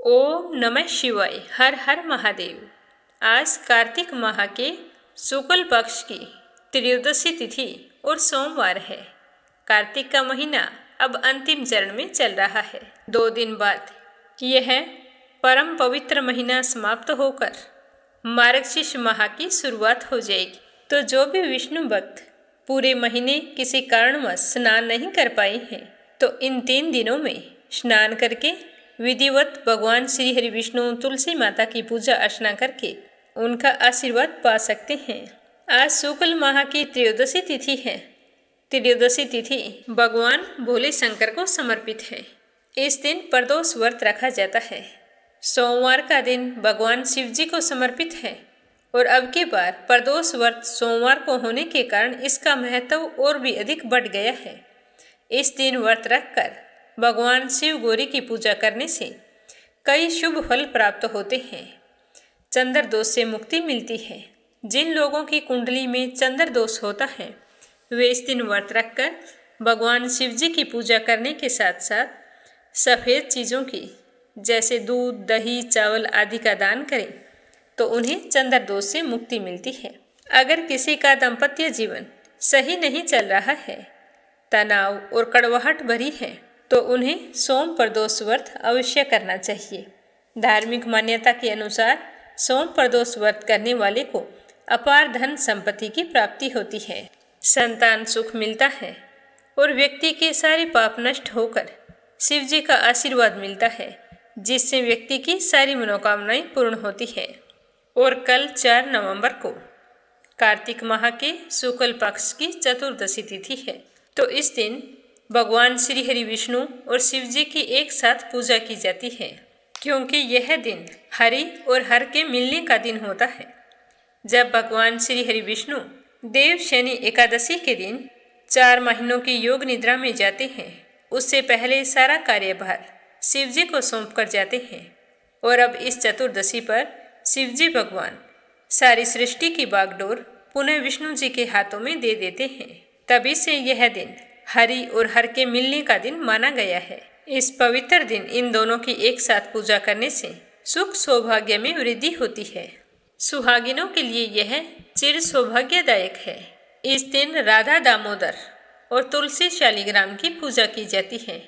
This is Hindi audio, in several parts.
ओम नमः शिवाय। हर हर महादेव। आज कार्तिक माह के शुक्ल पक्ष की त्रयोदशी तिथि और सोमवार है। कार्तिक का महीना अब अंतिम चरण में चल रहा है। 2 दिन बाद यह परम पवित्र महीना समाप्त होकर मार्गशीर्ष माह की शुरुआत हो जाएगी। तो जो भी विष्णु भक्त पूरे महीने किसी कारणवश स्नान नहीं कर पाए हैं, तो इन 3 दिनों में स्नान करके विधिवत भगवान श्री हरि विष्णु तुलसी माता की पूजा अर्चना करके उनका आशीर्वाद पा सकते हैं। आज शुक्ल माह की त्रयोदशी तिथि है। त्रयोदशी तिथि भगवान भोले शंकर को समर्पित है। इस दिन प्रदोष व्रत रखा जाता है। सोमवार का दिन भगवान शिव जी को समर्पित है और अब की बार प्रदोष व्रत सोमवार को होने के कारण इसका महत्व और भी अधिक बढ़ गया है। इस दिन व्रत रखकर भगवान शिव गौरी की पूजा करने से कई शुभ फल प्राप्त होते हैं। चंद्र दोष से मुक्ति मिलती है। जिन लोगों की कुंडली में चंद्र दोष होता है, वे इस दिन व्रत रखकर भगवान शिव जी की पूजा करने के साथ साथ सफ़ेद चीज़ों की जैसे दूध, दही, चावल आदि का दान करें तो उन्हें चंद्र दोष से मुक्ति मिलती है। अगर किसी का दाम्पत्य जीवन सही नहीं चल रहा है, तनाव और कड़वाहट भरी है, तो उन्हें सोम प्रदोष व्रत अवश्य करना चाहिए। धार्मिक मान्यता के अनुसार सोम प्रदोष व्रत करने वाले को अपार धन संपत्ति की प्राप्ति होती है, संतान सुख मिलता है और व्यक्ति के सारे पाप नष्ट होकर शिव जी का आशीर्वाद मिलता है, जिससे व्यक्ति की सारी मनोकामनाएं पूर्ण होती है। और कल 4 नवंबर को कार्तिक माह के शुक्ल पक्ष की चतुर्दशी तिथि है। तो इस दिन भगवान श्री हरि विष्णु और शिव जी की एक साथ पूजा की जाती है, क्योंकि यह दिन हरि और हर के मिलने का दिन होता है। जब भगवान श्री हरि विष्णु देव शनि एकादशी के दिन 4 महीनों की योग निद्रा में जाते हैं, उससे पहले सारा कार्यभार शिव जी को सौंप कर जाते हैं। और अब इस चतुर्दशी पर शिव जी भगवान सारी सृष्टि की बागडोर पुनः विष्णु जी के हाथों में दे देते हैं। तभी से यह दिन हरि और हर के मिलने का दिन माना गया है। इस पवित्र दिन इन दोनों की एक साथ पूजा करने से सुख सौभाग्य में वृद्धि होती है। सुहागिनों के लिए यह चिर सौभाग्यदायक है। इस दिन राधा दामोदर और तुलसी शालिग्राम की पूजा की जाती है।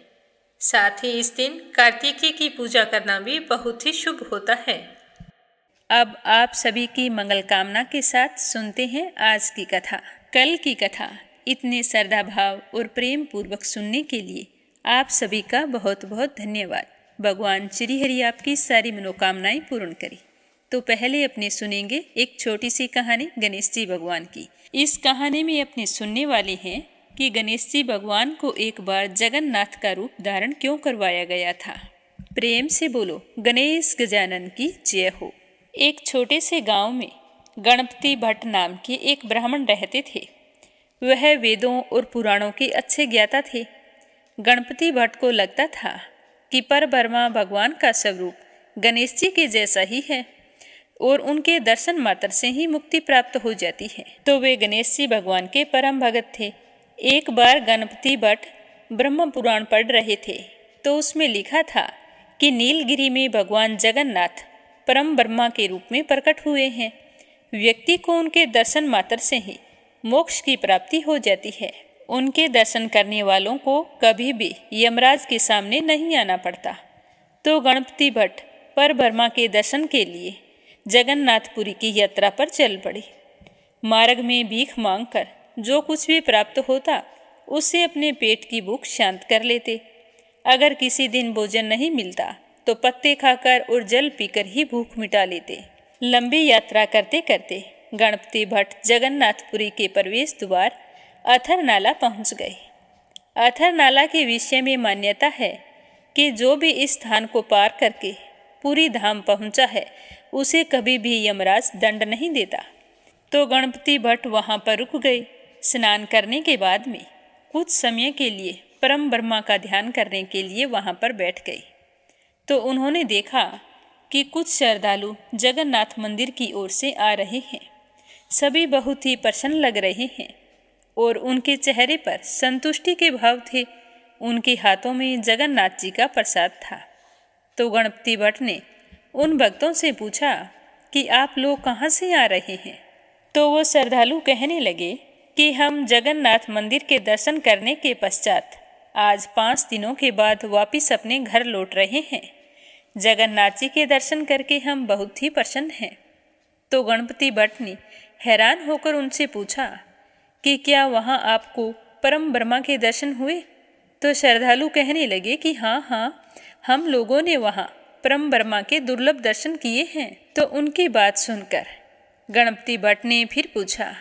साथ ही इस दिन कार्तिकी की पूजा करना भी बहुत ही शुभ होता है। अब आप सभी की मंगल कामना के साथ सुनते हैं आज की कथा। कल की कथा इतने श्रद्धा भाव और प्रेम पूर्वक सुनने के लिए आप सभी का बहुत बहुत धन्यवाद। भगवान श्री हरि आपकी सारी मनोकामनाएं पूर्ण करे। तो पहले अपने सुनेंगे एक छोटी सी कहानी गणेश जी भगवान की। इस कहानी में अपने सुनने वाले हैं कि गणेश जी भगवान को एक बार जगन्नाथ का रूप धारण क्यों करवाया गया था। प्रेम से बोलो गणेश गजानन की जय हो। एक छोटे से गांव में गणपति भट्ट नाम के एक ब्राह्मण रहते थे। वह वेदों और पुराणों के अच्छे ज्ञाता थे। गणपति भट्ट को लगता था कि परब्रह्मा भगवान का स्वरूप गणेश जी के जैसा ही है और उनके दर्शन मात्र से ही मुक्ति प्राप्त हो जाती है। तो वे गणेश जी भगवान के परम भगत थे। एक बार गणपति भट्ट ब्रह्म पुराण पढ़ रहे थे, तो उसमें लिखा था कि नीलगिरी में भगवान जगन्नाथ परम ब्रह्मा के रूप में प्रकट हुए हैं। व्यक्ति को उनके दर्शन मात्र से ही मोक्ष की प्राप्ति हो जाती है। उनके दर्शन करने वालों को कभी भी यमराज के सामने नहीं आना पड़ता। तो गणपति भट्ट परब्रह्मा के दर्शन के लिए जगन्नाथपुरी की यात्रा पर चल पड़े। मार्ग में भीख मांगकर जो कुछ भी प्राप्त होता, उससे अपने पेट की भूख शांत कर लेते। अगर किसी दिन भोजन नहीं मिलता तो पत्ते खाकर और जल पीकर ही भूख मिटा लेते। लंबी यात्रा करते करते गणपति भट्ट जगन्नाथपुरी के प्रवेश द्वार अथर नाला पहुंच गए। अथर नाला के विषय में मान्यता है कि जो भी इस स्थान को पार करके पूरी धाम पहुंचा है, उसे कभी भी यमराज दंड नहीं देता। तो गणपति भट्ट वहां पर रुक गए। स्नान करने के बाद में कुछ समय के लिए परम ब्रह्मा का ध्यान करने के लिए वहां पर बैठ गए। तो उन्होंने देखा कि कुछ श्रद्धालु जगन्नाथ मंदिर की ओर से आ रहे हैं। सभी बहुत ही प्रसन्न लग रहे हैं और उनके चेहरे पर संतुष्टि के भाव थे। उनके हाथों में जगन्नाथ जी का प्रसाद था। तो गणपति भट्ट ने उन भक्तों से पूछा कि आप लोग कहाँ से आ रहे हैं। तो वो श्रद्धालु कहने लगे कि हम जगन्नाथ मंदिर के दर्शन करने के पश्चात आज 5 दिनों के बाद वापिस अपने घर लौट रहे हैं। जगन्नाथ जी के दर्शन करके हम बहुत ही प्रसन्न हैं। तो गणपति भट्ट ने हैरान होकर उनसे पूछा कि क्या वहाँ आपको परम ब्रह्मा के दर्शन हुए। तो श्रद्धालु कहने लगे कि हाँ, हम लोगों ने वहाँ परम ब्रह्मा के दुर्लभ दर्शन किए हैं। तो उनकी बात सुनकर गणपति भट्ट ने फिर पूछा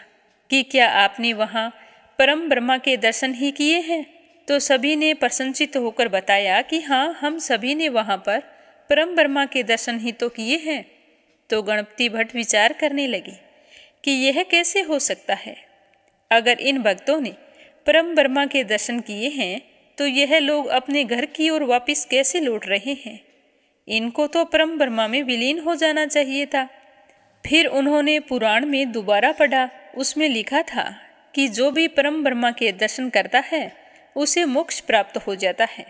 कि क्या आपने वहाँ परम ब्रह्मा के दर्शन ही किए हैं। तो सभी ने प्रसन्नचित्त होकर बताया कि हाँ, हम सभी ने वहाँ पर परम ब्रह्मा के दर्शन ही तो किए हैं। तो गणपति भट्ट विचार करने लगे कि यह कैसे हो सकता है। अगर इन भक्तों ने परम ब्रह्मा के दर्शन किए हैं तो यह लोग अपने घर की ओर वापस कैसे लौट रहे हैं। इनको तो परम ब्रह्मा में विलीन हो जाना चाहिए था। फिर उन्होंने पुराण में दोबारा पढ़ा, उसमें लिखा था कि जो भी परम ब्रह्मा के दर्शन करता है उसे मोक्ष प्राप्त हो जाता है।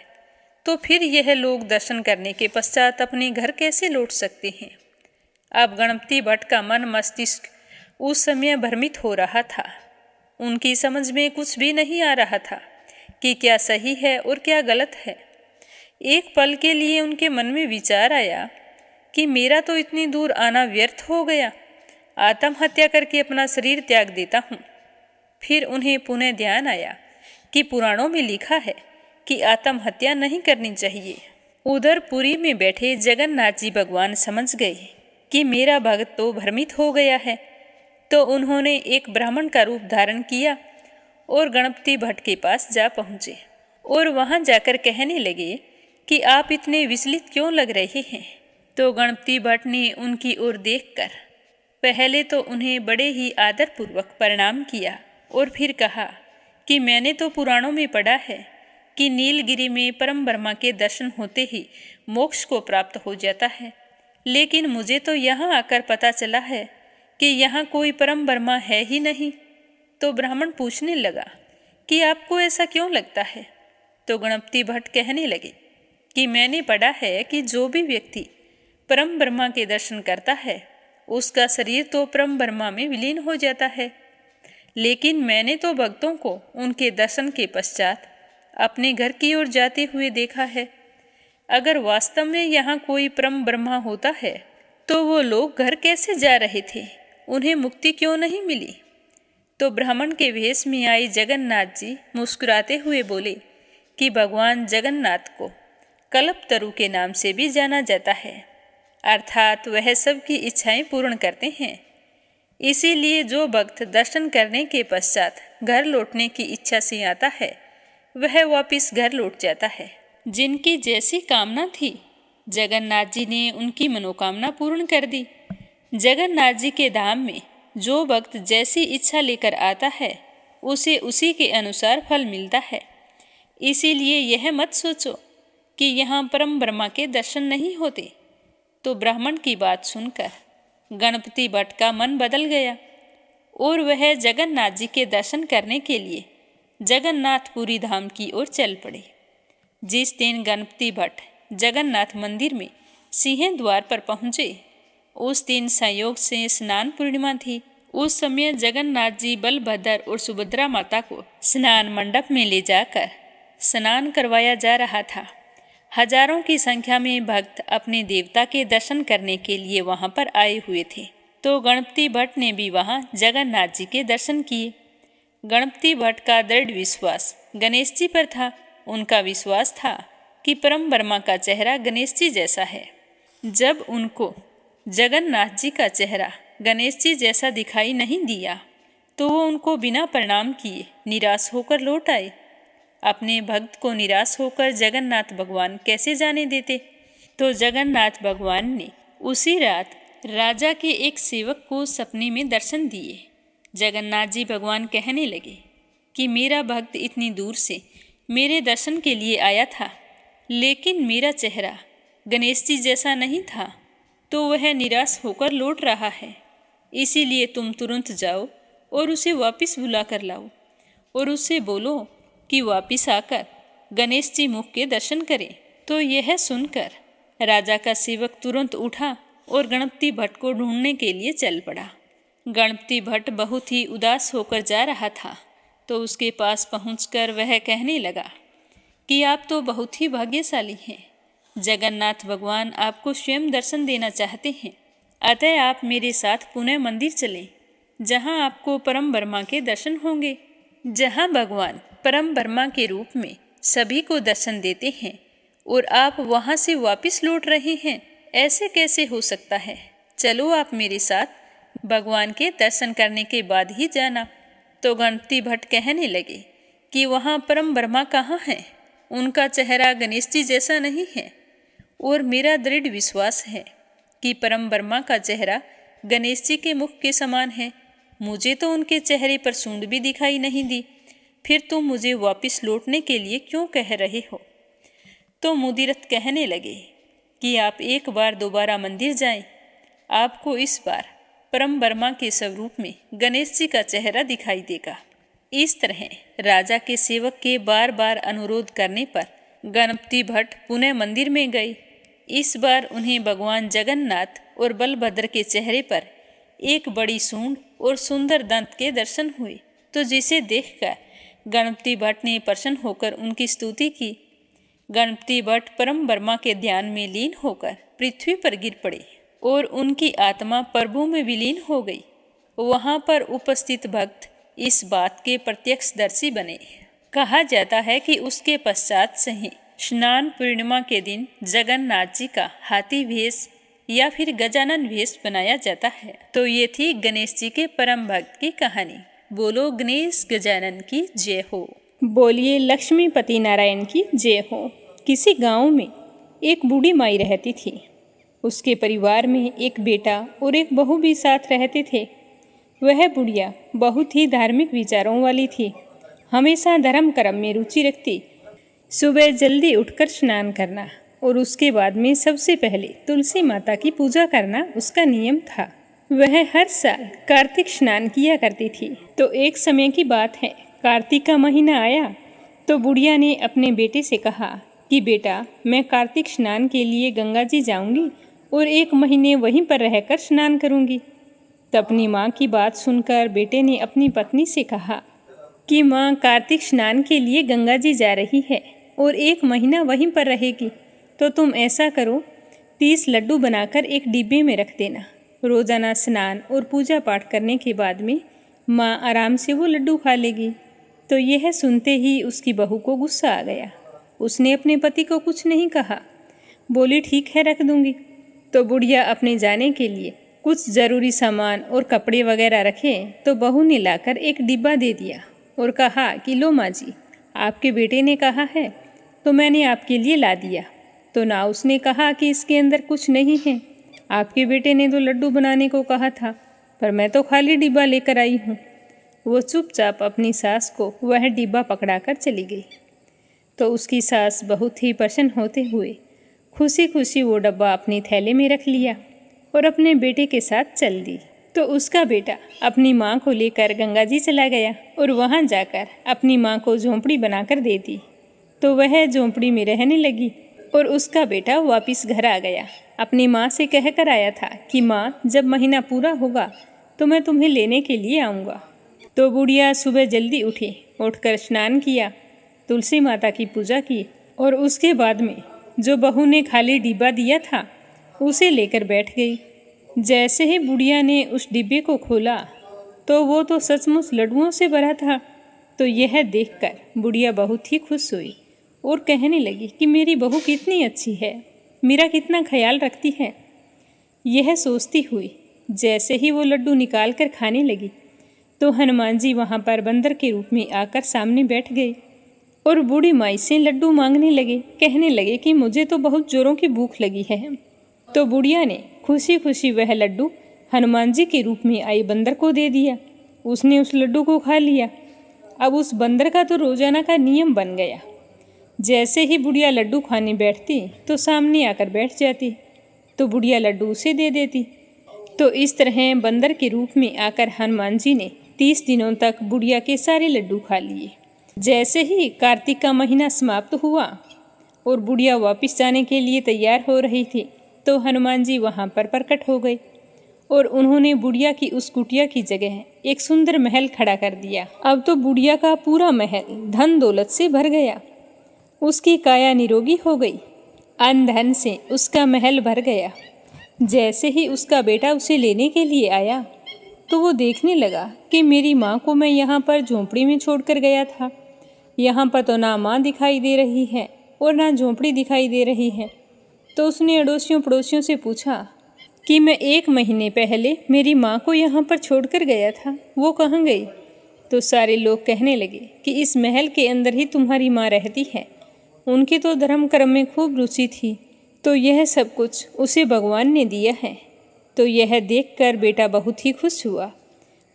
तो फिर यह लोग दर्शन करने के पश्चात अपने घर कैसे लौट सकते हैं। अब गणपति भट्ट का मन मस्तिष्क उस समय भ्रमित हो रहा था। उनकी समझ में कुछ भी नहीं आ रहा था कि क्या सही है और क्या गलत है। एक पल के लिए उनके मन में विचार आया कि मेरा तो इतनी दूर आना व्यर्थ हो गया, आत्महत्या करके अपना शरीर त्याग देता हूँ। फिर उन्हें पुनः ध्यान आया कि पुराणों में लिखा है कि आत्महत्या नहीं करनी चाहिए। उधर पुरी में बैठे जगन्नाथ जी भगवान समझ गए कि मेरा भक्त तो भ्रमित हो गया है। तो उन्होंने एक ब्राह्मण का रूप धारण किया और गणपति भट्ट के पास जा पहुँचे और वहाँ जाकर कहने लगे कि आप इतने विचलित क्यों लग रहे हैं। तो गणपति भट्ट ने उनकी ओर देखकर पहले तो उन्हें बड़े ही आदरपूर्वक प्रणाम किया और फिर कहा कि मैंने तो पुराणों में पढ़ा है कि नीलगिरी में परम ब्रह्मा के दर्शन होते ही मोक्ष को प्राप्त हो जाता है, लेकिन मुझे तो यहाँ आकर पता चला है कि यहाँ कोई परम ब्रह्मा है ही नहीं। तो ब्राह्मण पूछने लगा कि आपको ऐसा क्यों लगता है। तो गणपति भट्ट कहने लगे कि मैंने पढ़ा है कि जो भी व्यक्ति परम ब्रह्मा के दर्शन करता है उसका शरीर तो परम ब्रह्मा में विलीन हो जाता है, लेकिन मैंने तो भक्तों को उनके दर्शन के पश्चात अपने घर की ओर जाते हुए देखा है। अगर वास्तव में यहाँ कोई परम ब्रह्मा होता है तो वो लोग घर कैसे जा रहे थे, उन्हें मुक्ति क्यों नहीं मिली। तो ब्राह्मण के वेश में आई जगन्नाथ जी मुस्कुराते हुए बोले कि भगवान जगन्नाथ को कल्पतरु के नाम से भी जाना जाता है, अर्थात वह सबकी इच्छाएं पूर्ण करते हैं। इसीलिए जो भक्त दर्शन करने के पश्चात घर लौटने की इच्छा से आता है वह वापिस घर लौट जाता है। जिनकी जैसी कामना थी जगन्नाथ जी ने उनकी मनोकामना पूर्ण कर दी। जगन्नाथ जी के धाम में जो भक्त जैसी इच्छा लेकर आता है उसे उसी के अनुसार फल मिलता है। इसीलिए यह मत सोचो कि यहाँ परम ब्रह्मा के दर्शन नहीं होते। तो ब्राह्मण की बात सुनकर गणपति भट्ट का मन बदल गया और वह जगन्नाथ जी के दर्शन करने के लिए जगन्नाथपुरी धाम की ओर चल पड़े। जिस दिन गणपति भट्ट जगन्नाथ मंदिर में सिंह द्वार पर पहुँचे उस दिन संयोग से स्नान पूर्णिमा थी। उस समय जगन्नाथ जी बलभद्र और सुभद्रा माता को स्नान मंडप में ले जाकर स्नान करवाया जा रहा था। हजारों की संख्या में भक्त अपने देवता के दर्शन करने के लिए वहां पर आए हुए थे। तो गणपति भट्ट ने भी वहां जगन्नाथ जी के दर्शन किए। गणपति भट्ट का दृढ़ विश्वास गणेश जी पर था। उनका विश्वास था कि परम ब्रह्मा का चेहरा गणेश जी जैसा है। जब उनको जगन्नाथ जी का चेहरा गणेश जी जैसा दिखाई नहीं दिया तो वो उनको बिना प्रणाम किए निराश होकर लौट आए। अपने भक्त को निराश होकर जगन्नाथ भगवान कैसे जाने देते। तो जगन्नाथ भगवान ने उसी रात राजा के एक सेवक को सपने में दर्शन दिए। जगन्नाथ जी भगवान कहने लगे कि मेरा भक्त इतनी दूर से मेरे दर्शन के लिए आया था, लेकिन मेरा चेहरा गणेश जी जैसा नहीं था, तो वह निराश होकर लौट रहा है। इसीलिए तुम तुरंत जाओ और उसे वापस बुला कर लाओ और उससे बोलो कि वापस आकर गणेश जी मुख के दर्शन करें। तो यह सुनकर राजा का सेवक तुरंत उठा और गणपति भट्ट को ढूंढने के लिए चल पड़ा। गणपति भट्ट बहुत ही उदास होकर जा रहा था तो उसके पास पहुंचकर वह कहने लगा कि आप तो बहुत ही भाग्यशाली हैं। जगन्नाथ भगवान आपको स्वयं दर्शन देना चाहते हैं, अतः आप मेरे साथ पुनः मंदिर चलें, जहां आपको परम ब्रह्मा के दर्शन होंगे। जहां भगवान परम ब्रह्मा के रूप में सभी को दर्शन देते हैं और आप वहां से वापस लौट रहे हैं, ऐसे कैसे हो सकता है? चलो आप मेरे साथ, भगवान के दर्शन करने के बाद ही जाना। तो गणपति भट्ट कहने लगे कि वहाँ परम ब्रह्मा कहाँ हैं? उनका चेहरा गणेश जी जैसा नहीं है और मेरा दृढ़ विश्वास है कि परम ब्रह्मा का चेहरा गणेश जी के मुख के समान है। मुझे तो उनके चेहरे पर सूंड भी दिखाई नहीं दी, फिर तुम मुझे वापस लौटने के लिए क्यों कह रहे हो? तो मुदिरत कहने लगे कि आप एक बार दोबारा मंदिर जाएं, आपको इस बार परम ब्रह्मा के स्वरूप में गणेश जी का चेहरा दिखाई देगा। इस तरह राजा के सेवक के बार बार अनुरोध करने पर गणपति भट्ट पुनः मंदिर में गए। इस बार उन्हें भगवान जगन्नाथ और बलभद्र के चेहरे पर एक बड़ी सूंड और सुंदर दंत के दर्शन हुए, तो जिसे देखकर गणपति भट्ट ने प्रसन्न होकर उनकी स्तुति की। गणपति भट्ट परम ब्रह्मा के ध्यान में लीन होकर पृथ्वी पर गिर पड़े और उनकी आत्मा प्रभु में विलीन हो गई। वहां पर उपस्थित भक्त इस बात के प्रत्यक्षदर्शी बने। कहा जाता है कि उसके पश्चात से ही स्नान पूर्णिमा के दिन जगन्नाथ जी का हाथी वेश या फिर गजानन वेश बनाया जाता है। तो ये थी गणेश जी के परम भक्त की कहानी। बोलो गणेश गजानन की जय हो। बोलिए लक्ष्मीपति नारायण की जय हो। किसी गांव में एक बूढ़ी माई रहती थी। उसके परिवार में एक बेटा और एक बहू भी साथ रहते थे। वह बुढ़िया बहुत ही धार्मिक विचारों वाली थी, हमेशा धर्म कर्म में रुचि रखती। सुबह जल्दी उठकर स्नान करना और उसके बाद में सबसे पहले तुलसी माता की पूजा करना उसका नियम था। वह हर साल कार्तिक स्नान किया करती थी। तो एक समय की बात है, कार्तिक का महीना आया तो बुढ़िया ने अपने बेटे से कहा कि बेटा, मैं कार्तिक स्नान के लिए गंगा जी जाऊंगी और 1 महीने वहीं पर रहकर स्नान करूंगी। तो अपनी माँ की बात सुनकर बेटे ने अपनी पत्नी से कहा कि माँ कार्तिक स्नान के लिए गंगा जी जा रही है और 1 महीना वहीं पर रहेगी, तो तुम ऐसा करो 30 लड्डू बनाकर एक डिब्बे में रख देना। रोज़ाना स्नान और पूजा पाठ करने के बाद में माँ आराम से वो लड्डू खा लेगी। तो यह सुनते ही उसकी बहू को गुस्सा आ गया। उसने अपने पति को कुछ नहीं कहा, बोली ठीक है रख दूंगी। तो बुढ़िया अपने जाने के लिए कुछ ज़रूरी सामान और कपड़े वगैरह रखे तो बहू ने लाकर एक डिब्बा दे दिया और कहा कि लो माँ जी, आपके बेटे ने कहा है तो मैंने आपके लिए ला दिया। तो ना उसने कहा कि इसके अंदर कुछ नहीं है, आपके बेटे ने तो लड्डू बनाने को कहा था, पर मैं तो खाली डिब्बा लेकर आई हूँ। वो चुपचाप अपनी सास को वह डिब्बा पकड़ाकर चली गई। तो उसकी सास बहुत ही प्रसन्न होते हुए खुशी खुशी वो डब्बा अपनी थैले में रख लिया और अपने बेटे के साथ चल दी। तो उसका बेटा अपनी माँ को लेकर गंगा जी चला गया और वहाँ जाकर अपनी माँ को झोंपड़ी बनाकर दे दी। तो वह झोंपड़ी में रहने लगी और उसका बेटा वापस घर आ गया। अपनी माँ से कह कर आया था कि माँ, जब महीना पूरा होगा तो मैं तुम्हें लेने के लिए आऊँगा। तो बुढ़िया सुबह जल्दी उठी, उठकर स्नान किया, तुलसी माता की पूजा की और उसके बाद में जो बहू ने खाली डिब्बा दिया था उसे लेकर बैठ गई। जैसे ही बुढ़िया ने उस डिब्बे को खोला तो वो तो सचमुच लड्डुओं से भरा था। तो यह देखकर बुढ़िया बहुत ही खुश हुई और कहने लगी कि मेरी बहू कितनी अच्छी है, मेरा कितना ख्याल रखती है। यह सोचती हुई जैसे ही वो लड्डू निकाल कर खाने लगी तो हनुमान जी वहाँ पर बंदर के रूप में आकर सामने बैठ गए और बूढ़ी माई से लड्डू मांगने लगे। कहने लगे कि मुझे तो बहुत जोरों की भूख लगी है। तो बुढ़िया ने खुशी खुशी वह लड्डू हनुमान जी के रूप में आई बंदर को दे दिया। उसने उस लड्डू को खा लिया। अब उस बंदर का तो रोजाना का नियम बन गया, जैसे ही बुढ़िया लड्डू खाने बैठती तो सामने आकर बैठ जाती, तो बुढ़िया लड्डू उसे दे देती। तो इस तरह बंदर के रूप में आकर हनुमान जी ने 30 दिनों तक बुढ़िया के सारे लड्डू खा लिए। जैसे ही कार्तिक का महीना समाप्त हुआ और बुढ़िया वापस जाने के लिए तैयार हो रही थी तो हनुमान जी वहाँ पर प्रकट हो गए और उन्होंने बुढ़िया की उस कुटिया की जगह एक सुंदर महल खड़ा कर दिया। अब तो बुढ़िया का पूरा महल धन दौलत से भर गया। उसकी काया निरोगी हो गई, अन्न धन से उसका महल भर गया। जैसे ही उसका बेटा उसे लेने के लिए आया तो वो देखने लगा कि मेरी माँ को मैं यहाँ पर झोंपड़ी में छोड़कर गया था। यहाँ पर तो ना माँ दिखाई दे रही है और ना झोंपड़ी दिखाई दे रही है। तो उसने अड़ोसियों पड़ोसियों से पूछा कि मैं 1 महीने पहले मेरी माँ को यहाँ पर छोड़कर गया था, वो कहाँ गई? तो सारे लोग कहने लगे कि इस महल के अंदर ही तुम्हारी माँ रहती है। उनकी तो धर्म कर्म में खूब रुचि थी, तो यह सब कुछ उसे भगवान ने दिया है। तो यह देखकर बेटा बहुत ही खुश हुआ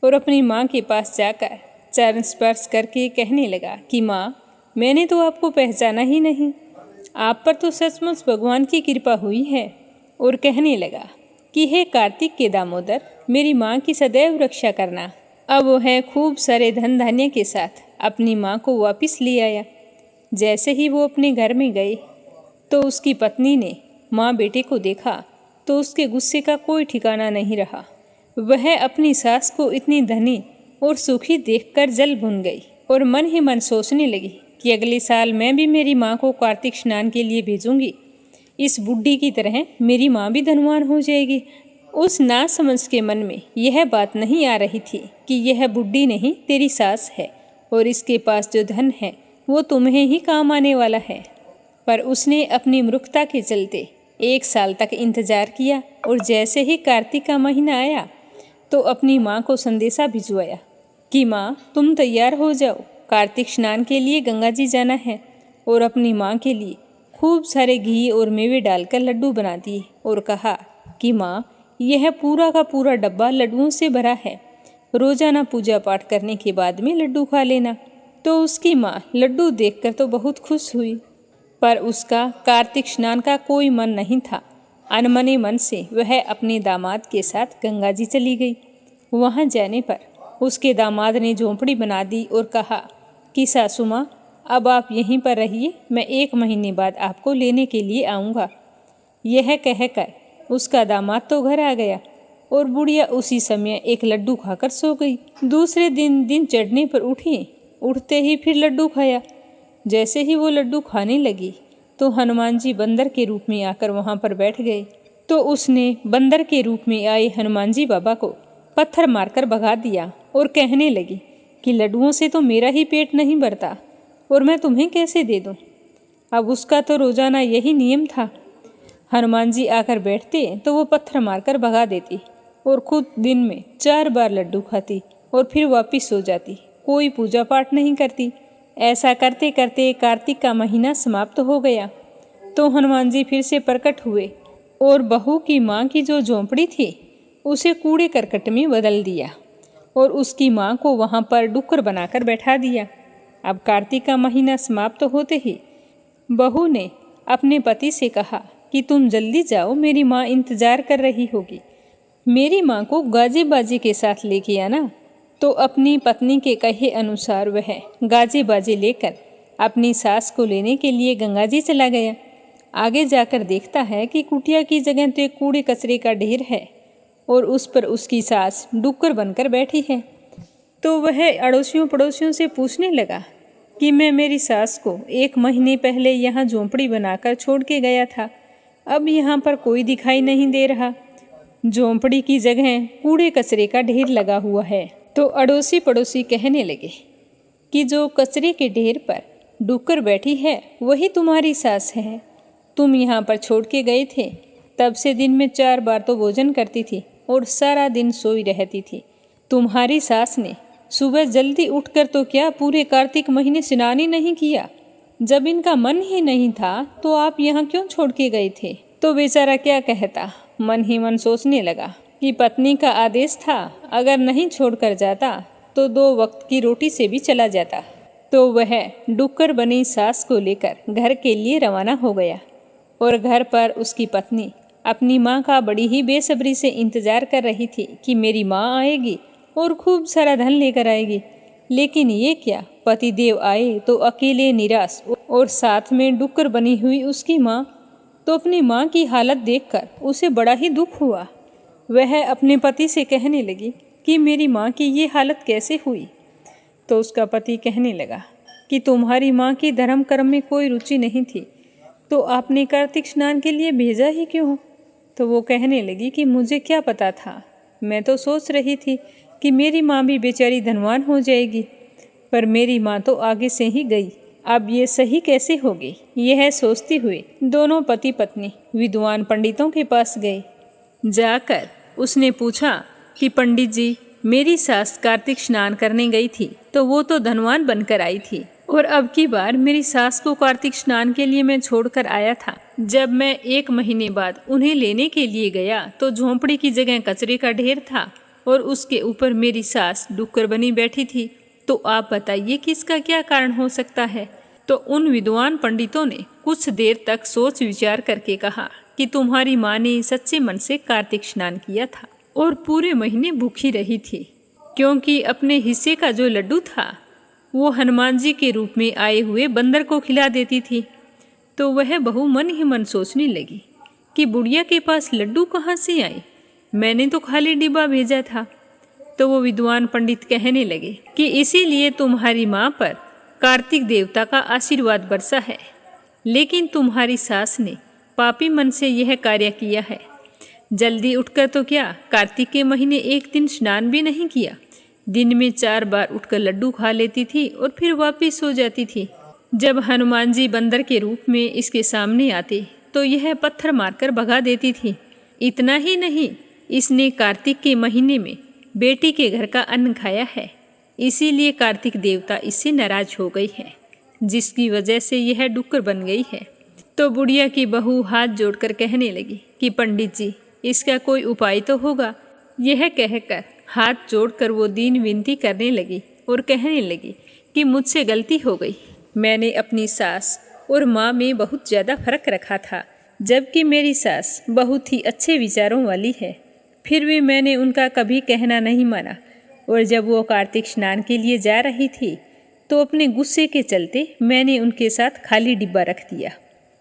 और अपनी माँ के पास जाकर चरण स्पर्श करके कहने लगा कि माँ, मैंने तो आपको पहचाना ही नहीं, आप पर तो सचमुच भगवान की कृपा हुई है। और कहने लगा कि हे कार्तिक के दामोदर, मेरी माँ की सदैव रक्षा करना। अब वह खूब सारे धन धान्य के साथ अपनी माँ को वापस ले आया। जैसे ही वो अपने घर में गए तो उसकी पत्नी ने माँ बेटे को देखा तो उसके गुस्से का कोई ठिकाना नहीं रहा। वह अपनी सास को इतनी धनी और सुखी देखकर जल भुन गई और मन ही मन सोचने लगी कि अगले साल मैं भी मेरी माँ को कार्तिक स्नान के लिए भेजूंगी। इस बुढ़ी की तरह मेरी माँ भी धनवान हो जाएगी। उस नासमझ के मन में यह बात नहीं आ रही थी कि यह बुढ़ी नहीं तेरी सास है और इसके पास जो धन है वो तुम्हें ही काम आने वाला है। पर उसने अपनी मूर्खता के चलते 1 साल तक इंतजार किया और जैसे ही कार्तिक का महीना आया तो अपनी माँ को संदेशा भिजवाया कि माँ, तुम तैयार हो जाओ, कार्तिक स्नान के लिए गंगा जी जाना है। और अपनी माँ के लिए खूब सारे घी और मेवे डालकर लड्डू बना दिए और कहा कि माँ, यह पूरा का पूरा डब्बा लड्डुओं से भरा है, रोजाना पूजा पाठ करने के बाद में लड्डू खा लेना। तो उसकी माँ लड्डू देखकर तो बहुत खुश हुई, पर उसका कार्तिक स्नान का कोई मन नहीं था। अनमने मन से वह अपने दामाद के साथ गंगा जी चली गई। वहाँ जाने पर उसके दामाद ने झोंपड़ी बना दी और कहा कि सासू माँ, अब आप यहीं पर रहिए, मैं 1 महीने बाद आपको लेने के लिए आऊँगा। यह कहकर उसका दामाद तो घर आ गया और बुढ़िया उसी समय एक लड्डू खाकर सो गई। दूसरे दिन चढ़ने पर उठते ही फिर लड्डू खाया। जैसे ही वो लड्डू खाने लगी तो हनुमान जी बंदर के रूप में आकर वहाँ पर बैठ गए। तो उसने बंदर के रूप में आए हनुमान जी बाबा को पत्थर मारकर भगा दिया और कहने लगी कि लड्डुओं से तो मेरा ही पेट नहीं भरता और मैं तुम्हें कैसे दे दूँ। अब उसका तो रोजाना यही नियम था। हनुमान जी आकर बैठते तो वो पत्थर मारकर भगा देती और खुद दिन में 4 बार लड्डू खाती और फिर वापस सो जाती, कोई पूजा पाठ नहीं करती। ऐसा करते करते कार्तिक का महीना समाप्त हो गया तो हनुमान जी फिर से प्रकट हुए और बहू की माँ की जो झोंपड़ी थी उसे कूड़े करकट में बदल दिया और उसकी माँ को वहाँ पर डुक्कर बनाकर बैठा दिया। अब कार्तिक का महीना समाप्त होते ही बहू ने अपने पति से कहा कि तुम जल्दी जाओ, मेरी माँ इंतजार कर रही होगी। मेरी माँ को गाजे बाजे के साथ लेके आना। तो अपनी पत्नी के कहे अनुसार वह गाजे बाजे लेकर अपनी सास को लेने के लिए गंगा जी चला गया। आगे जाकर देखता है कि कुटिया की जगह तो एक कूड़े कचरे का ढेर है और उस पर उसकी सास डुक्कर बनकर बैठी है। तो वह अड़ोसियों पड़ोसियों से पूछने लगा कि मैं मेरी सास को 1 महीने पहले यहाँ झोंपड़ी बनाकर छोड़ के गया था, अब यहाँ पर कोई दिखाई नहीं दे रहा। झोंपड़ी की जगह कूड़े कचरे का ढेर लगा हुआ है। तो अड़ोसी पड़ोसी कहने लगे कि जो कचरे के ढेर पर डुक्कर बैठी है वही तुम्हारी सास है। तुम यहाँ पर छोड़ के गए थे, तब से दिन में 4 बार तो भोजन करती थी और सारा दिन सोई रहती थी। तुम्हारी सास ने सुबह जल्दी उठकर तो क्या पूरे कार्तिक महीने स्नान ही नहीं किया। जब इनका मन ही नहीं था तो आप यहाँ क्यों छोड़ के गए थे। तो बेचारा क्या कहता, मन ही मन सोचने लगा कि पत्नी का आदेश था, अगर नहीं छोड़कर जाता तो 2 वक्त की रोटी से भी चला जाता। तो वह डुक्कर बनी सास को लेकर घर के लिए रवाना हो गया और घर पर उसकी पत्नी अपनी माँ का बड़ी ही बेसब्री से इंतजार कर रही थी कि मेरी माँ आएगी और खूब सारा धन लेकर आएगी। लेकिन ये क्या, पतिदेव आए तो अकेले निराश और साथ में डुक्कर बनी हुई उसकी माँ, तो अपनी माँ की हालत देखकर उसे बड़ा ही दुख हुआ। वह अपने पति से कहने लगी कि मेरी माँ की ये हालत कैसे हुई। तो उसका पति कहने लगा कि तुम्हारी माँ की धर्म कर्म में कोई रुचि नहीं थी, तो आपने कार्तिक स्नान के लिए भेजा ही क्यों? तो वो कहने लगी कि मुझे क्या पता था, मैं तो सोच रही थी कि मेरी माँ भी बेचारी धनवान हो जाएगी, पर मेरी माँ तो आगे से ही गई, अब ये सही कैसे होगी? यह सोचते हुए दोनों पति पत्नी विद्वान पंडितों के पास गए। जाकर उसने पूछा कि पंडित जी, मेरी सास कार्तिक स्नान करने गई थी तो वो तो धनवान बनकर आई थी, और अब की बार मेरी सास को कार्तिक स्नान के लिए मैं छोड़कर आया था। जब मैं 1 महीने बाद उन्हें लेने के लिए गया तो झोंपड़ी की जगह कचरे का ढेर था और उसके ऊपर मेरी सास डुक्कर बनी बैठी थी। तो आप बताइए कि इसका क्या कारण हो सकता है? तो उन विद्वान पंडितों ने कुछ देर तक सोच विचार करके कहा कि तुम्हारी माँ ने सच्चे मन से कार्तिक स्नान किया था और पूरे महीने भूखी रही थी, क्योंकि अपने हिस्से का जो लड्डू था वो हनुमान जी के रूप में आए हुए बंदर को खिला देती थी। तो वह बहू मन ही मन सोचने लगी कि बुढ़िया के पास लड्डू कहाँ से आए, मैंने तो खाली डिब्बा भेजा था। तो वो विद्वान पंडित कहने लगे कि इसीलिए तुम्हारी माँ पर कार्तिक देवता का आशीर्वाद बरसा है, लेकिन तुम्हारी सास ने पापी मन से यह कार्य किया है। जल्दी उठकर तो क्या, कार्तिक के महीने एक दिन स्नान भी नहीं किया, दिन में 4 बार उठकर लड्डू खा लेती थी और फिर वापिस सो जाती थी। जब हनुमान जी बंदर के रूप में इसके सामने आते तो यह पत्थर मारकर भगा देती थी। इतना ही नहीं, इसने कार्तिक के महीने में बेटी के घर का अन्न खाया है, इसीलिए कार्तिक देवता इससे नाराज हो गई है, जिसकी वजह से यह डुक्कर बन गई है। तो बुढ़िया की बहू हाथ जोड़कर कहने लगी कि पंडित जी, इसका कोई उपाय तो होगा। यह कहकर हाथ जोड़कर वो दीन विनती करने लगी और कहने लगी कि मुझसे गलती हो गई, मैंने अपनी सास और माँ में बहुत ज़्यादा फर्क रखा था, जबकि मेरी सास बहुत ही अच्छे विचारों वाली है, फिर भी मैंने उनका कभी कहना नहीं माना। और जब वो कार्तिक स्नान के लिए जा रही थी तो अपने गुस्से के चलते मैंने उनके साथ खाली डिब्बा रख दिया।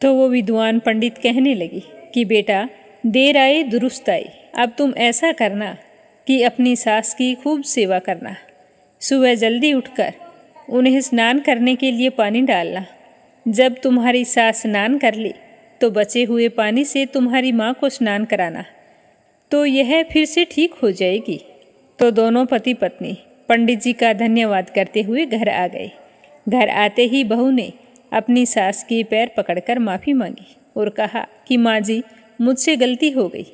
तो वो विद्वान पंडित कहने लगी कि बेटा, देर आए दुरुस्त आए, अब तुम ऐसा करना कि अपनी सास की खूब सेवा करना। सुबह जल्दी उठकर उन्हें स्नान करने के लिए पानी डालना। जब तुम्हारी सास स्नान कर ले तो बचे हुए पानी से तुम्हारी माँ को स्नान कराना, तो यह फिर से ठीक हो जाएगी। तो दोनों पति पत्नी पंडित जी का धन्यवाद करते हुए घर आ गए। घर आते ही बहू ने अपनी सास के पैर पकड़कर माफ़ी मांगी और कहा कि माँ जी, मुझसे गलती हो गई,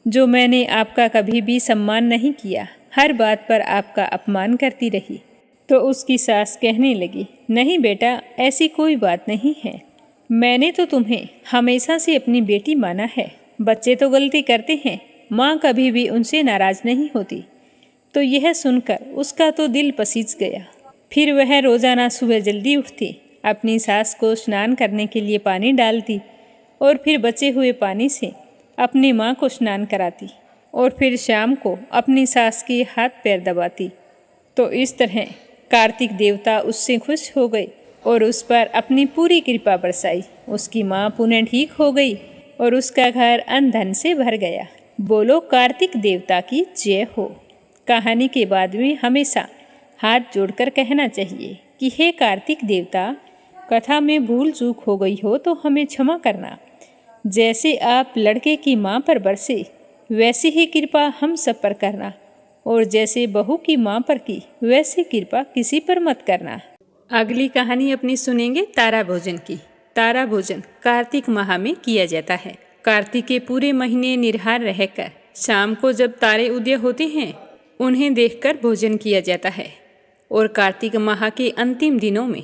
जो मैंने आपका कभी भी सम्मान नहीं किया, हर बात पर आपका अपमान करती रही। तो उसकी सास कहने लगी, नहीं बेटा, ऐसी कोई बात नहीं है, मैंने तो तुम्हें हमेशा से अपनी बेटी माना है। बच्चे तो गलती करते हैं, माँ कभी भी उनसे नाराज नहीं होती। तो यह सुनकर उसका तो दिल पसीज गया। फिर वह रोज़ाना सुबह जल्दी उठती, अपनी सास को स्नान करने के लिए पानी डालती और फिर बचे हुए पानी से अपनी माँ को स्नान कराती और फिर शाम को अपनी सास के हाथ पैर दबाती। तो इस तरह कार्तिक देवता उससे खुश हो गए और उस पर अपनी पूरी कृपा बरसाई। उसकी माँ पुनः ठीक हो गई और उसका घर अन्न धन से भर गया। बोलो कार्तिक देवता की जय हो। कहानी के बाद में हमेशा हाथ जोड़कर कहना चाहिए कि हे कार्तिक देवता, कथा में भूल चूक हो गई हो तो हमें क्षमा करना। जैसे आप लड़के की माँ पर बरसे वैसे ही कृपा हम सब पर करना, और जैसे बहू की माँ पर की वैसे कृपा किसी पर मत करना। अगली कहानी अपनी सुनेंगे तारा भोजन की। तारा भोजन कार्तिक माह में किया जाता है। कार्तिक के पूरे महीने निराहार रहकर शाम को जब तारे उदय होते हैं उन्हें देखकर भोजन किया जाता है, और कार्तिक माह के अंतिम दिनों में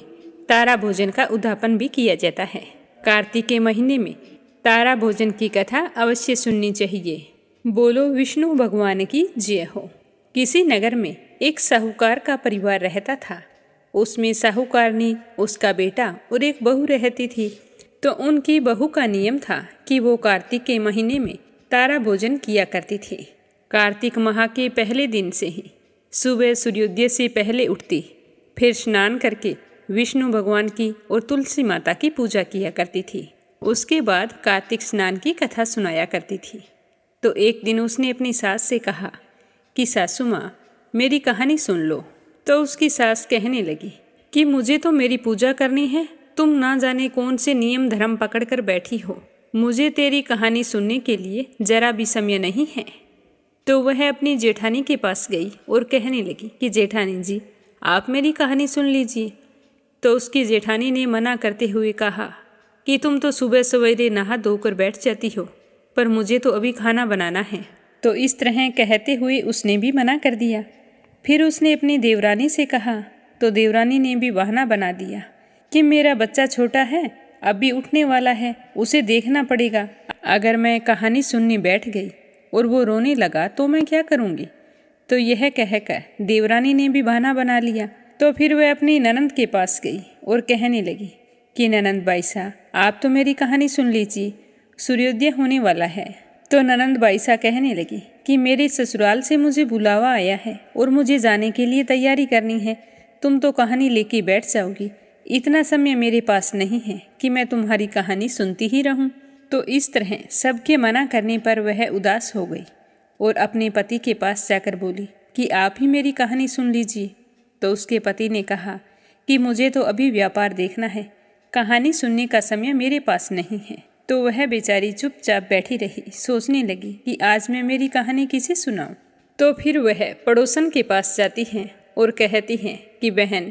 तारा भोजन का उद्यापन भी किया जाता है। कार्तिक के महीने में तारा भोजन की कथा अवश्य सुननी चाहिए। बोलो विष्णु भगवान की जय हो। किसी नगर में एक साहूकार का परिवार रहता था। उसमें साहूकारनी, उसका बेटा और एक बहू रहती थी। तो उनकी बहू का नियम था कि वो कार्तिक के महीने में तारा भोजन किया करती थी। कार्तिक माह के पहले दिन से ही सुबह सूर्योदय से पहले उठती, फिर स्नान करके विष्णु भगवान की और तुलसी माता की पूजा किया करती थी। उसके बाद कार्तिक स्नान की कथा सुनाया करती थी। तो एक दिन उसने अपनी सास से कहा कि सासू माँ, मेरी कहानी सुन लो। तो उसकी सास कहने लगी कि मुझे तो मेरी पूजा करनी है, तुम ना जाने कौन से नियम धर्म पकड़ कर बैठी हो, मुझे तेरी कहानी सुनने के लिए जरा भी समय नहीं है। तो वह अपनी जेठानी के पास गई और कहने लगी कि जेठानी जी, आप मेरी कहानी सुन लीजिए। तो उसकी जेठानी ने मना करते हुए कहा कि तुम तो सुबह सवेरे नहा धोकर बैठ जाती हो, पर मुझे तो अभी खाना बनाना है। तो इस तरह कहते हुए उसने भी मना कर दिया। फिर उसने अपनी देवरानी से कहा, तो देवरानी ने भी बहाना बना दिया कि मेरा बच्चा छोटा है, अभी उठने वाला है, उसे देखना पड़ेगा। अगर मैं कहानी सुनने बैठ गई और वो रोने लगा तो मैं क्या करूँगी। तो यह कहकर देवरानी ने भी बहाना बना लिया। तो फिर वह अपनी ननंद के पास गई और कहने लगी कि ननंद बाईसा, आप तो मेरी कहानी सुन लीजिए, सूर्योदय होने वाला है। तो ननंद बाईसा कहने लगी कि मेरे ससुराल से मुझे बुलावा आया है और मुझे जाने के लिए तैयारी करनी है। तुम तो कहानी लेके बैठ जाओगी, इतना समय मेरे पास नहीं है कि मैं तुम्हारी कहानी सुनती ही रहूं। तो इस तरह सबके मना करने पर वह उदास हो गई और अपने पति के पास जाकर बोली कि आप ही मेरी कहानी सुन लीजिए। तो उसके पति ने कहा कि मुझे तो अभी व्यापार देखना है, कहानी सुनने का समय मेरे पास नहीं है। तो वह बेचारी चुपचाप बैठी रही, सोचने लगी कि आज मैं मेरी कहानी किसे सुनाऊं। तो फिर वह पड़ोसन के पास जाती है और कहती है कि बहन,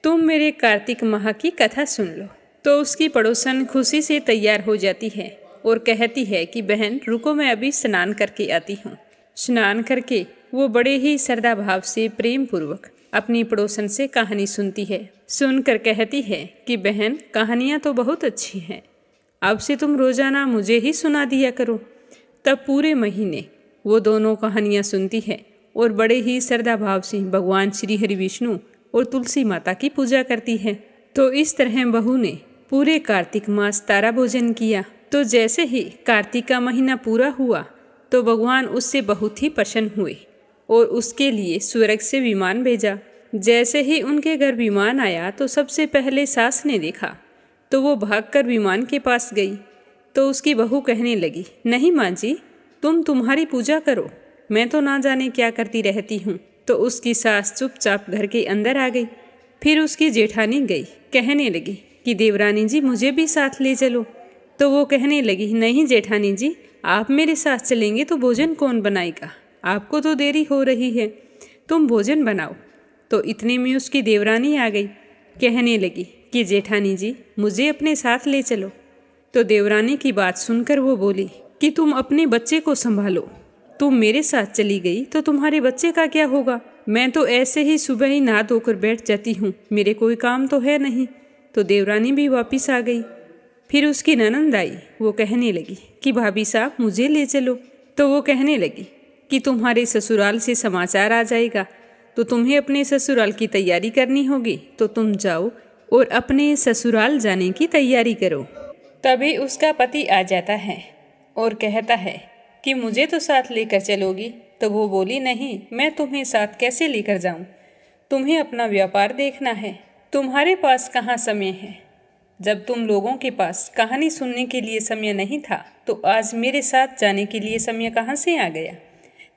तुम मेरे कार्तिक माह की कथा सुन लो। तो उसकी पड़ोसन खुशी से तैयार हो जाती है और कहती है कि बहन रुको, मैं अभी स्नान करके आती हूँ। स्नान करके वो बड़े ही श्रद्धा भाव से प्रेम पूर्वक अपनी पड़ोसन से कहानी सुनती है। सुनकर कहती है कि बहन, कहानियाँ तो बहुत अच्छी हैं, अब से तुम रोजाना मुझे ही सुना दिया करो। तब पूरे महीने वो दोनों कहानियाँ सुनती है और बड़े ही श्रद्धा भाव से भगवान श्री हरि विष्णु और तुलसी माता की पूजा करती है। तो इस तरह बहू ने पूरे कार्तिक मास तारा भोजन किया। तो जैसे ही कार्तिक का महीना पूरा हुआ तो भगवान उससे बहुत ही प्रसन्न हुए और उसके लिए स्वर्ग से विमान भेजा। जैसे ही उनके घर विमान आया तो सबसे पहले सास ने देखा तो वो भागकर विमान के पास गई। तो उसकी बहू कहने लगी, नहीं माँ जी, तुम्हारी पूजा करो, मैं तो ना जाने क्या करती रहती हूँ। तो उसकी सास चुपचाप घर के अंदर आ गई। फिर उसकी जेठानी गई, कहने लगी कि देवरानी जी मुझे भी साथ ले चलो। तो वो कहने लगी, नहीं जेठानी जी, आप मेरे साथ चलेंगे तो भोजन कौन बनाएगा, आपको तो देरी हो रही है, तुम भोजन बनाओ। तो इतने में उसकी देवरानी आ गई, कहने लगी कि जेठानी जी मुझे अपने साथ ले चलो। तो देवरानी की बात सुनकर वो बोली कि तुम अपने बच्चे को संभालो, तुम मेरे साथ चली गई तो तुम्हारे बच्चे का क्या होगा, मैं तो ऐसे ही सुबह ही नहा धोकर बैठ जाती हूँ, मेरे कोई काम तो है नहीं। तो देवरानी भी वापस आ गई। फिर उसकी ननंद आई, वो कहने लगी कि भाभी साहब मुझे ले चलो। तो वो कहने लगी कि तुम्हारे ससुराल से समाचार आ जाएगा तो तुम्हें अपने ससुराल की तैयारी करनी होगी, तो तुम जाओ और अपने ससुराल जाने की तैयारी करो। तभी उसका पति आ जाता है और कहता है कि मुझे तो साथ लेकर चलोगी। तो वो बोली, नहीं, मैं तुम्हें साथ कैसे लेकर जाऊं, तुम्हें अपना व्यापार देखना है, तुम्हारे पास कहाँ समय है। जब तुम लोगों के पास कहानी सुनने के लिए समय नहीं था तो आज मेरे साथ जाने के लिए समय कहाँ से आ गया।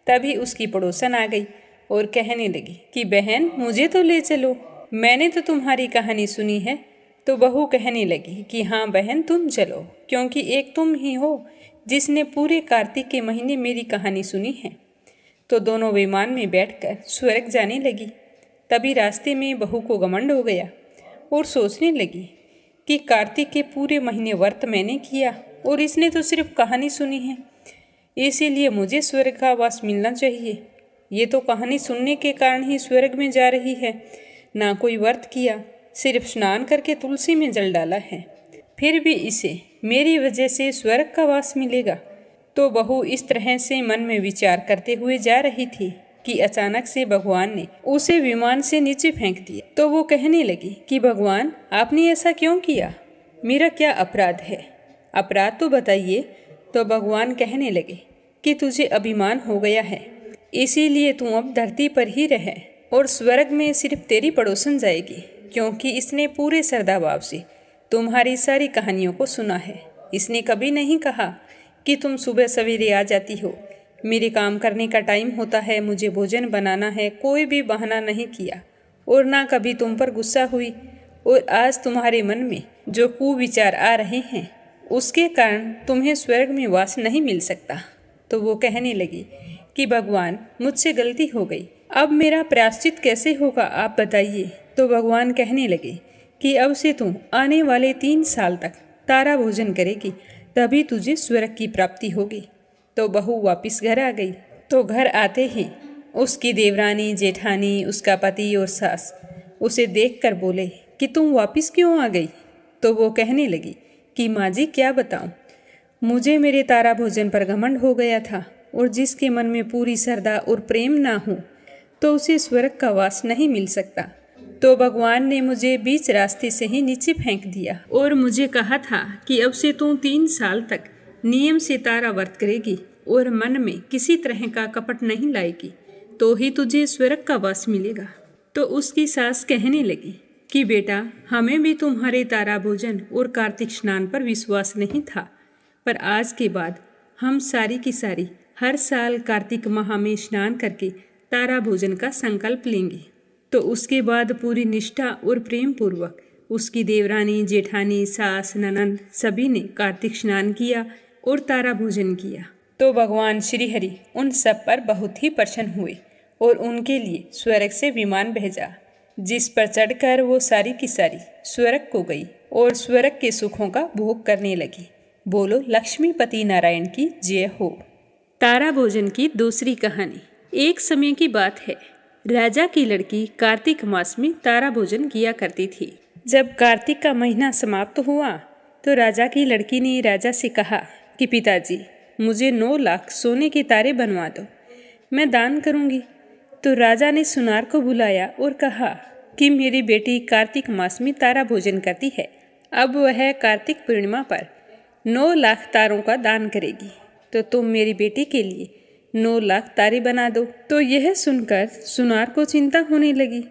तभी उसकी पड़ोसन आ गई और कहने लगी कि बहन मुझे तो ले चलो, मैंने तो तुम्हारी कहानी सुनी है। तो बहू कहने लगी कि हाँ बहन तुम चलो, क्योंकि एक तुम ही हो जिसने पूरे कार्तिक के महीने मेरी कहानी सुनी है। तो दोनों विमान में बैठकर स्वर्ग जाने लगी। तभी रास्ते में बहू को घमंड हो गया और सोचने लगी कि कार्तिक के पूरे महीने व्रत मैंने किया और इसने तो सिर्फ कहानी सुनी है, इसीलिए मुझे स्वर्ग का वास मिलना चाहिए। ये तो कहानी सुनने के कारण ही स्वर्ग में जा रही है, ना कोई व्रत किया, सिर्फ स्नान करके तुलसी में जल डाला है, फिर भी इसे मेरी वजह से स्वर्ग का वास मिलेगा। तो बहू इस तरह से मन में विचार करते हुए जा रही थी कि अचानक से भगवान ने उसे विमान से नीचे फेंक दिया। तो वो कहने लगी कि भगवान आपने ऐसा क्यों किया, मेरा क्या अपराध है, अपराध तो बताइए। तो भगवान कहने लगे कि तुझे अभिमान हो गया है, इसीलिए तू अब धरती पर ही रहे और स्वर्ग में सिर्फ तेरी पड़ोसन जाएगी, क्योंकि इसने पूरे सरदाबाब से तुम्हारी सारी कहानियों को सुना है। इसने कभी नहीं कहा कि तुम सुबह सवेरे आ जाती हो, मेरे काम करने का टाइम होता है, मुझे भोजन बनाना है, कोई भी बहाना नहीं किया और ना कभी तुम पर गुस्सा हुई। और आज तुम्हारे मन में जो कुविचार आ रहे हैं उसके कारण तुम्हें स्वर्ग में वास नहीं मिल सकता। तो वो कहने लगी कि भगवान, मुझसे गलती हो गई, अब मेरा प्रायश्चित कैसे होगा आप बताइए। तो भगवान कहने लगे कि अब से तुम आने वाले 3 साल तक तारा भोजन करेगी, तभी तुझे स्वर्ग की प्राप्ति होगी। तो बहू वापस घर आ गई। तो घर आते ही उसकी देवरानी, जेठानी, उसका पति और सास उसे देखकर बोले कि तुम वापस क्यों आ गई। तो वो कहने लगी कि माँ जी क्या बताऊँ, मुझे मेरे तारा भोजन पर घमंड हो गया था और जिसके मन में पूरी श्रद्धा और प्रेम ना हो तो उसे स्वर्ग का वास नहीं मिल सकता। तो भगवान ने मुझे बीच रास्ते से ही नीचे फेंक दिया और मुझे कहा था कि अब से तू 3 साल तक नियम से तारा व्रत करेगी और मन में किसी तरह का कपट नहीं लाएगी, तो ही तुझे स्वर्ग का वास मिलेगा। तो उसकी सास कहने लगी कि बेटा, हमें भी तुम्हारे तारा भोजन और कार्तिक स्नान पर विश्वास नहीं था, पर आज के बाद हम सारी की सारी हर साल कार्तिक माह में स्नान करके तारा भोजन का संकल्प लेंगे। तो उसके बाद पूरी निष्ठा और प्रेम पूर्वक उसकी देवरानी, जेठानी, सास, ननंद सभी ने कार्तिक स्नान किया और तारा भोजन किया। तो भगवान श्री हरि उन सब पर बहुत ही प्रसन्न हुए और उनके लिए स्वर्ग से विमान भेजा, जिस पर चढ़कर वो सारी की सारी स्वर्ग को गई और स्वर्ग के सुखों का भोग करने लगी। बोलो लक्ष्मीपति नारायण की जय हो। तारा भोजन की दूसरी कहानी। एक समय की बात है, राजा की लड़की कार्तिक मास में तारा भोजन किया करती थी। जब कार्तिक का महीना समाप्त हुआ तो राजा की लड़की ने राजा से कहा कि पिताजी, मुझे 9 लाख सोने के तारे बनवा दो, मैं दान करूंगी। तो राजा ने सुनार को बुलाया और कहा कि मेरी बेटी कार्तिक मास में तारा भोजन करती है, अब वह कार्तिक पूर्णिमा पर 9 लाख तारों का दान करेगी, तो तुम मेरी बेटी के लिए 9 लाख तारे बना दो। तो यह सुनकर सुनार को चिंता होने लगी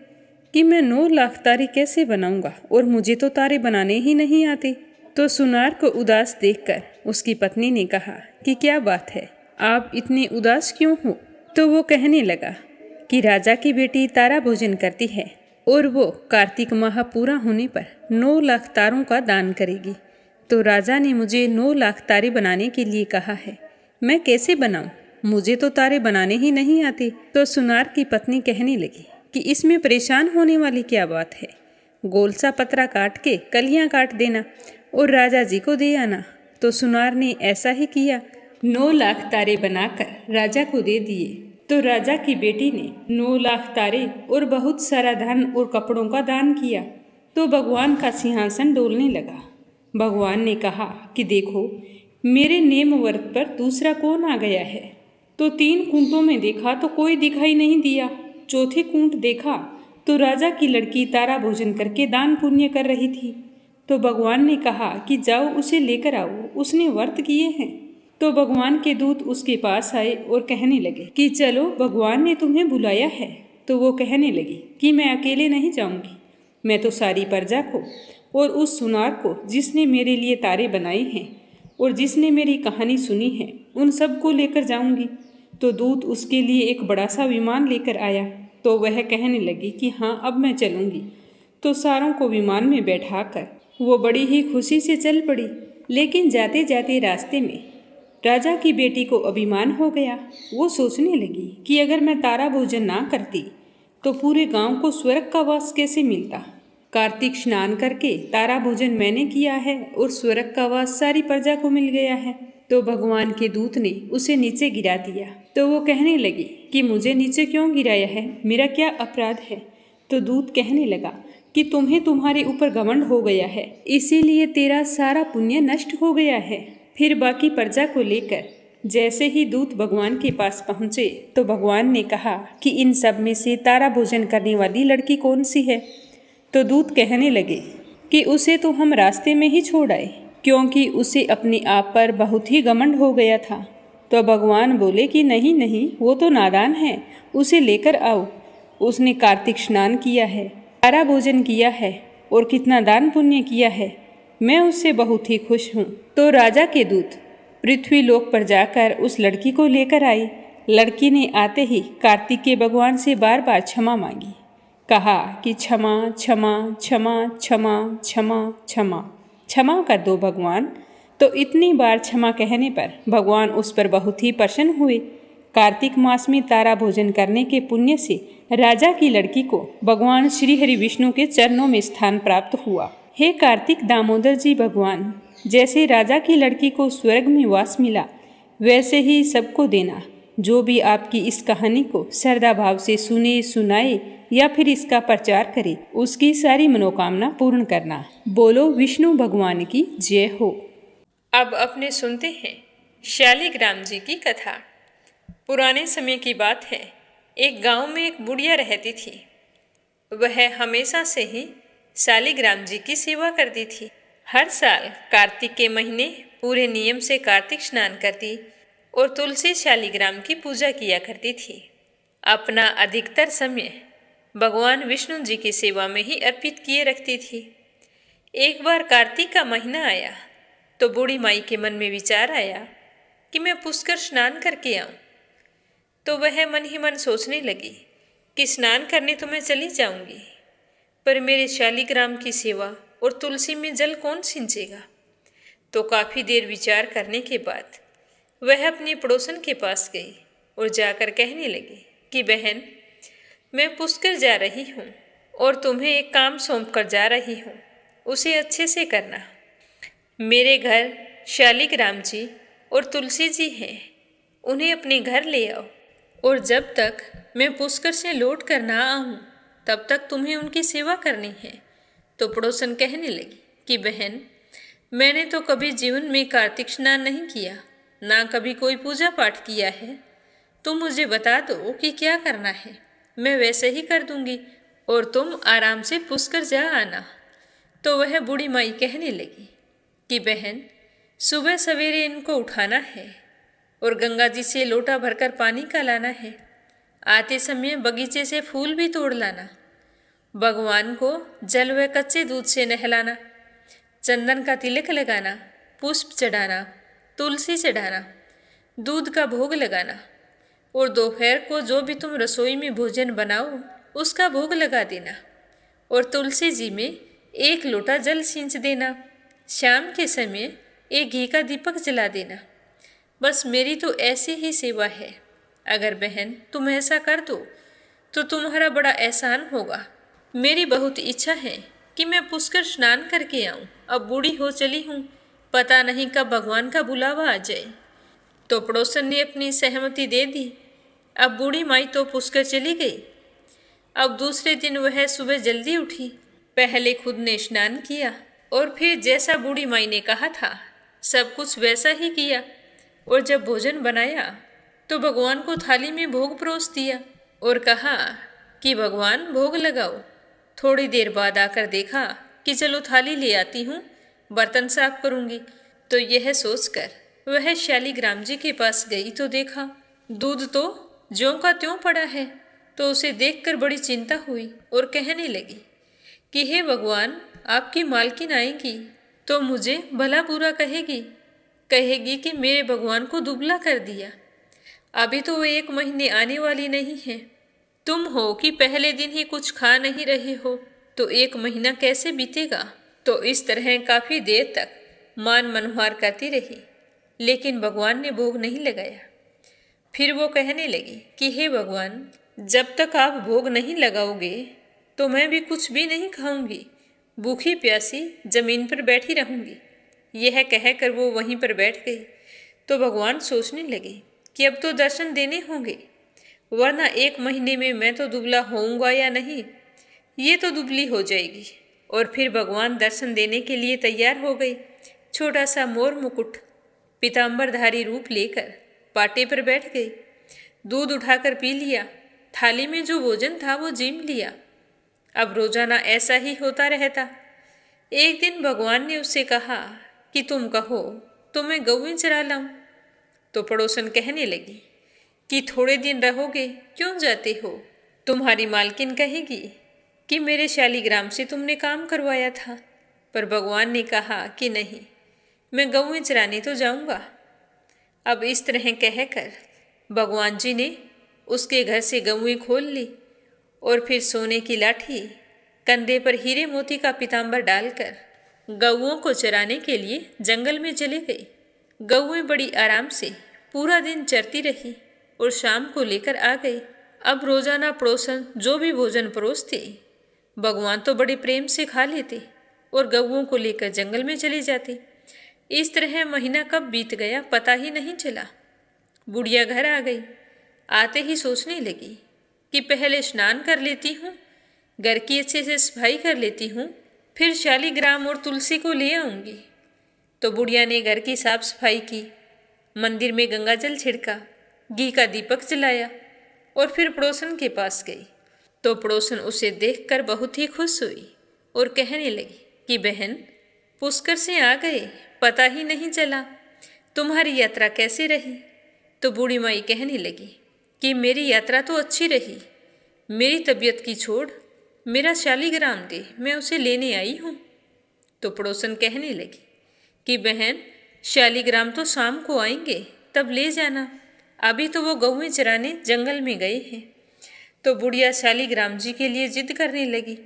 कि मैं 9 लाख तारे कैसे बनाऊंगा और मुझे तो तारे बनाने ही नहीं आते। तो सुनार को उदास देखकर उसकी पत्नी ने कहा कि क्या बात है, आप इतने उदास क्यों हो। तो वो कहने लगा कि राजा की बेटी तारा भोजन करती है और वो कार्तिक माह पूरा होने पर 9 लाख तारों का दान करेगी। तो राजा ने मुझे 9 लाख तारे बनाने के लिए कहा है, मैं कैसे बनाऊं, मुझे तो तारे बनाने ही नहीं आते। तो सुनार की पत्नी कहने लगी कि इसमें परेशान होने वाली क्या बात है, गोल सा पतरा काट के कलियां काट देना और राजा जी को दे आना। तो सुनार ने ऐसा ही किया, 9 लाख तारे बनाकर राजा को दे दिए। तो राजा की बेटी ने 9 लाख तारे और बहुत सारा धन और कपड़ों का दान किया। तो भगवान का सिंहासन डोलने लगा। भगवान ने कहा कि देखो, मेरे नेम व्रत पर दूसरा कौन आ गया है। तो 3 कुंटों में देखा तो कोई दिखाई नहीं दिया। चौथे कुंट देखा तो राजा की लड़की तारा भोजन करके दान पुण्य कर रही थी। तो भगवान ने कहा कि जाओ उसे लेकर आओ, उसने व्रत किए हैं। तो भगवान के दूत उसके पास आए और कहने लगे कि चलो, भगवान ने तुम्हें बुलाया है। तो वो कहने लगी कि मैं अकेले नहीं जाऊंगी, मैं तो सारी प्रजा को और उस सुनार को जिसने मेरे लिए तारे बनाए हैं और जिसने मेरी कहानी सुनी है, उन सब को लेकर जाऊंगी। तो दूत उसके लिए एक बड़ा सा विमान लेकर आया। तो वह कहने लगी कि हाँ, अब मैं चलूंगी। तो सारों को विमान में बैठाकर वो बड़ी ही खुशी से चल पड़ी। लेकिन जाते जाते रास्ते में राजा की बेटी को अभिमान हो गया। वो सोचने लगी कि अगर मैं तारा भोजन ना करती तो पूरे गांव को स्वर्ग का वास कैसे मिलता। कार्तिक स्नान करके तारा भोजन मैंने किया है और स्वर्ग का वास सारी प्रजा को मिल गया है। तो भगवान के दूत ने उसे नीचे गिरा दिया। तो वो कहने लगी कि मुझे नीचे क्यों गिराया है, मेरा क्या अपराध है। तो दूत कहने लगा कि तुम्हें तुम्हारे ऊपर घमंड हो गया है, इसीलिए तेरा सारा पुण्य नष्ट हो गया है। फिर बाकी प्रजा को लेकर जैसे ही दूत भगवान के पास पहुँचे तो भगवान ने कहा कि इन सब में से तारा भोजन करने वाली लड़की कौन सी है। तो दूत कहने लगे कि उसे तो हम रास्ते में ही छोड़ आए, क्योंकि उसे अपने आप पर बहुत ही घमंड हो गया था। तो भगवान बोले कि नहीं नहीं, वो तो नादान है, उसे लेकर आओ, उसने कार्तिक स्नान किया है, सारा भोजन किया है और कितना दान पुण्य किया है, मैं उससे बहुत ही खुश हूँ। तो राजा के दूत पृथ्वी लोक पर जाकर उस लड़की को लेकर आए। लड़की ने आते ही कार्तिक के भगवान से बार बार क्षमा मांगी। कहा कि क्षमा क्षमा क्षमा क्षमा क्षमा क्षमा क्षमा कर दो भगवान। तो इतनी बार क्षमा कहने पर भगवान उस पर बहुत ही प्रसन्न हुए। कार्तिक मास में तारा भोजन करने के पुण्य से राजा की लड़की को भगवान श्री हरि विष्णु के चरणों में स्थान प्राप्त हुआ। हे कार्तिक दामोदर जी भगवान, जैसे राजा की लड़की को स्वर्ग में वास मिला, वैसे ही सबको देना। जो भी आपकी इस कहानी को श्रद्धा भाव से सुने, सुनाए या फिर इसका प्रचार करे, उसकी सारी मनोकामना पूर्ण करना। बोलो विष्णु भगवान की जय हो। अब अपने सुनते हैं शालिग्राम जी की कथा। पुराने समय की बात है, एक गांव में एक बुढ़िया रहती थी। वह हमेशा से ही शालिग्राम जी की सेवा करती थी। हर साल कार्तिक के महीने पूरे नियम से कार्तिक स्नान करती और तुलसी शालिग्राम की पूजा किया करती थी। अपना अधिकतर समय भगवान विष्णु जी की सेवा में ही अर्पित किए रखती थी। एक बार कार्तिक का महीना आया तो बूढ़ी माई के मन में विचार आया कि मैं पुष्कर स्नान करके आऊं। तो वह मन ही मन सोचने लगी कि स्नान करने तो मैं चली जाऊंगी, पर मेरे शालिग्राम की सेवा और तुलसी में जल कौन सिंचेगा। तो काफ़ी देर विचार करने के बाद वह अपनी पड़ोसन के पास गई और जाकर कहने लगी कि बहन, मैं पुष्कर जा रही हूँ और तुम्हें एक काम सौंप कर जा रही हूँ, उसे अच्छे से करना। मेरे घर शालिग्राम जी और तुलसी जी हैं, उन्हें अपने घर ले आओ और जब तक मैं पुष्कर से लौट कर ना आऊँ तब तक तुम्हें उनकी सेवा करनी है। तो पड़ोसन कहने लगी कि बहन, मैंने तो कभी जीवन में कार्तिक स्नान नहीं किया, ना कभी कोई पूजा पाठ किया है। तुम मुझे बता दो कि क्या करना है, मैं वैसे ही कर दूंगी और तुम आराम से पुष्कर जा आना। तो वह बूढ़ी माई कहने लगी कि बहन, सुबह सवेरे इनको उठाना है और गंगा जी से लोटा भरकर पानी का लाना है। आते समय बगीचे से फूल भी तोड़ लाना। भगवान को जल व कच्चे दूध से नहलाना, चंदन का तिलक लगाना, पुष्प चढ़ाना, तुलसी चढ़ाना, दूध का भोग लगाना और दोपहर को जो भी तुम रसोई में भोजन बनाओ उसका भोग लगा देना और तुलसी जी में 1 लोटा जल सींच देना। शाम के समय एक घी का दीपक जला देना। बस मेरी तो ऐसी ही सेवा है। अगर बहन तुम ऐसा कर दो तो तुम्हारा बड़ा एहसान होगा। मेरी बहुत इच्छा है कि मैं पुष्कर स्नान करके आऊँ। अब बूढ़ी हो चली हूँ, पता नहीं कब भगवान का बुलावा आ जाए। तो पड़ोसन ने अपनी सहमति दे दी। अब बूढ़ी माई तो पुष्कर चली गई। अब दूसरे दिन वह सुबह जल्दी उठी। पहले खुद ने स्नान किया और फिर जैसा बूढ़ी माई ने कहा था सब कुछ वैसा ही किया और जब भोजन बनाया तो भगवान को थाली में भोग परोस दिया और कहा कि भगवान भोग लगाओ। थोड़ी देर बाद आकर देखा कि चलो थाली ले आती हूँ, बर्तन साफ करूँगी। तो यह सोचकर वह शालिग्राम जी के पास गई तो देखा दूध तो ज्यों का त्यों पड़ा है। तो उसे देखकर बड़ी चिंता हुई और कहने लगी कि हे भगवान, आपकी मालकिन आएगी तो मुझे भला बुरा कहेगी कि मेरे भगवान को दुबला कर दिया। अभी तो वो 1 महीने आने वाली नहीं है। तुम हो कि पहले दिन ही कुछ खा नहीं रहे हो, तो 1 महीना कैसे बीतेगा। तो इस तरह काफ़ी देर तक मान मनोहार करती रही, लेकिन भगवान ने भोग नहीं लगाया। फिर वो कहने लगी कि हे भगवान, जब तक आप भोग नहीं लगाओगे तो मैं भी कुछ भी नहीं खाऊंगी, भूखी प्यासी जमीन पर बैठी रहूंगी। यह कहकर वो वहीं पर बैठ गई। तो भगवान सोचने लगे कि अब तो दर्शन देने होंगे, वरना 1 महीने में मैं तो दुबला होऊंगा या नहीं, ये तो दुबली हो जाएगी। और फिर भगवान दर्शन देने के लिए तैयार हो गई। छोटा सा मोर मुकुट, पीताम्बरधारी रूप लेकर पाटे पर बैठ गई। दूध उठाकर पी लिया, थाली में जो भोजन था वो जीम लिया। अब रोजाना ऐसा ही होता रहता। एक दिन भगवान ने उससे कहा कि तुम कहो तो मैं गौएं चरा लाऊं। तो पड़ोसन कहने लगी कि थोड़े दिन रहोगे, क्यों जाते हो। तुम्हारी मालकिन कहेगी कि मेरे शालिग्राम से तुमने काम करवाया था, पर भगवान ने कहा कि नहीं, मैं गऊँ चराने तो जाऊंगा। अब इस तरह कहकर भगवान जी ने उसके घर से गऊँ खोल ली और फिर सोने की लाठी, कंधे पर हीरे मोती का पीताम्बर डालकर गऊओं को चराने के लिए जंगल में चले गई। गऊएं बड़ी आराम से पूरा दिन चरती रही और शाम को लेकर आ गई। अब रोजाना पड़ोसन जो भी भोजन परोसते, भगवान तो बड़े प्रेम से खा लेते और गऊओं को लेकर जंगल में चले जाते। इस तरह महीना कब बीत गया पता ही नहीं चला। बुढ़िया घर आ गई। आते ही सोचने लगी कि पहले स्नान कर लेती हूँ, घर की अच्छे से सफाई कर लेती हूँ, फिर शालिग्राम और तुलसी को ले आऊँगी। तो बुढ़िया ने घर की साफ सफाई की, मंदिर में गंगा जल छिड़का, घी का दीपक जलाया और फिर पड़ोसन के पास गई। तो पड़ोसन उसे देखकर बहुत ही खुश हुई और कहने लगी कि बहन, पुष्कर से आ गए, पता ही नहीं चला। तुम्हारी यात्रा कैसी रही? तो बूढ़ी माई कहने लगी कि मेरी यात्रा तो अच्छी रही, मेरी तबीयत की छोड़, मेरा शालिग्राम दे, मैं उसे लेने आई हूँ। तो पड़ोसन कहने लगी कि बहन, शालिग्राम तो शाम को आएंगे, तब ले जाना, अभी तो वो गऊँ चराने जंगल में गए हैं। तो बुढ़िया शालिग्राम जी के लिए जिद करने लगी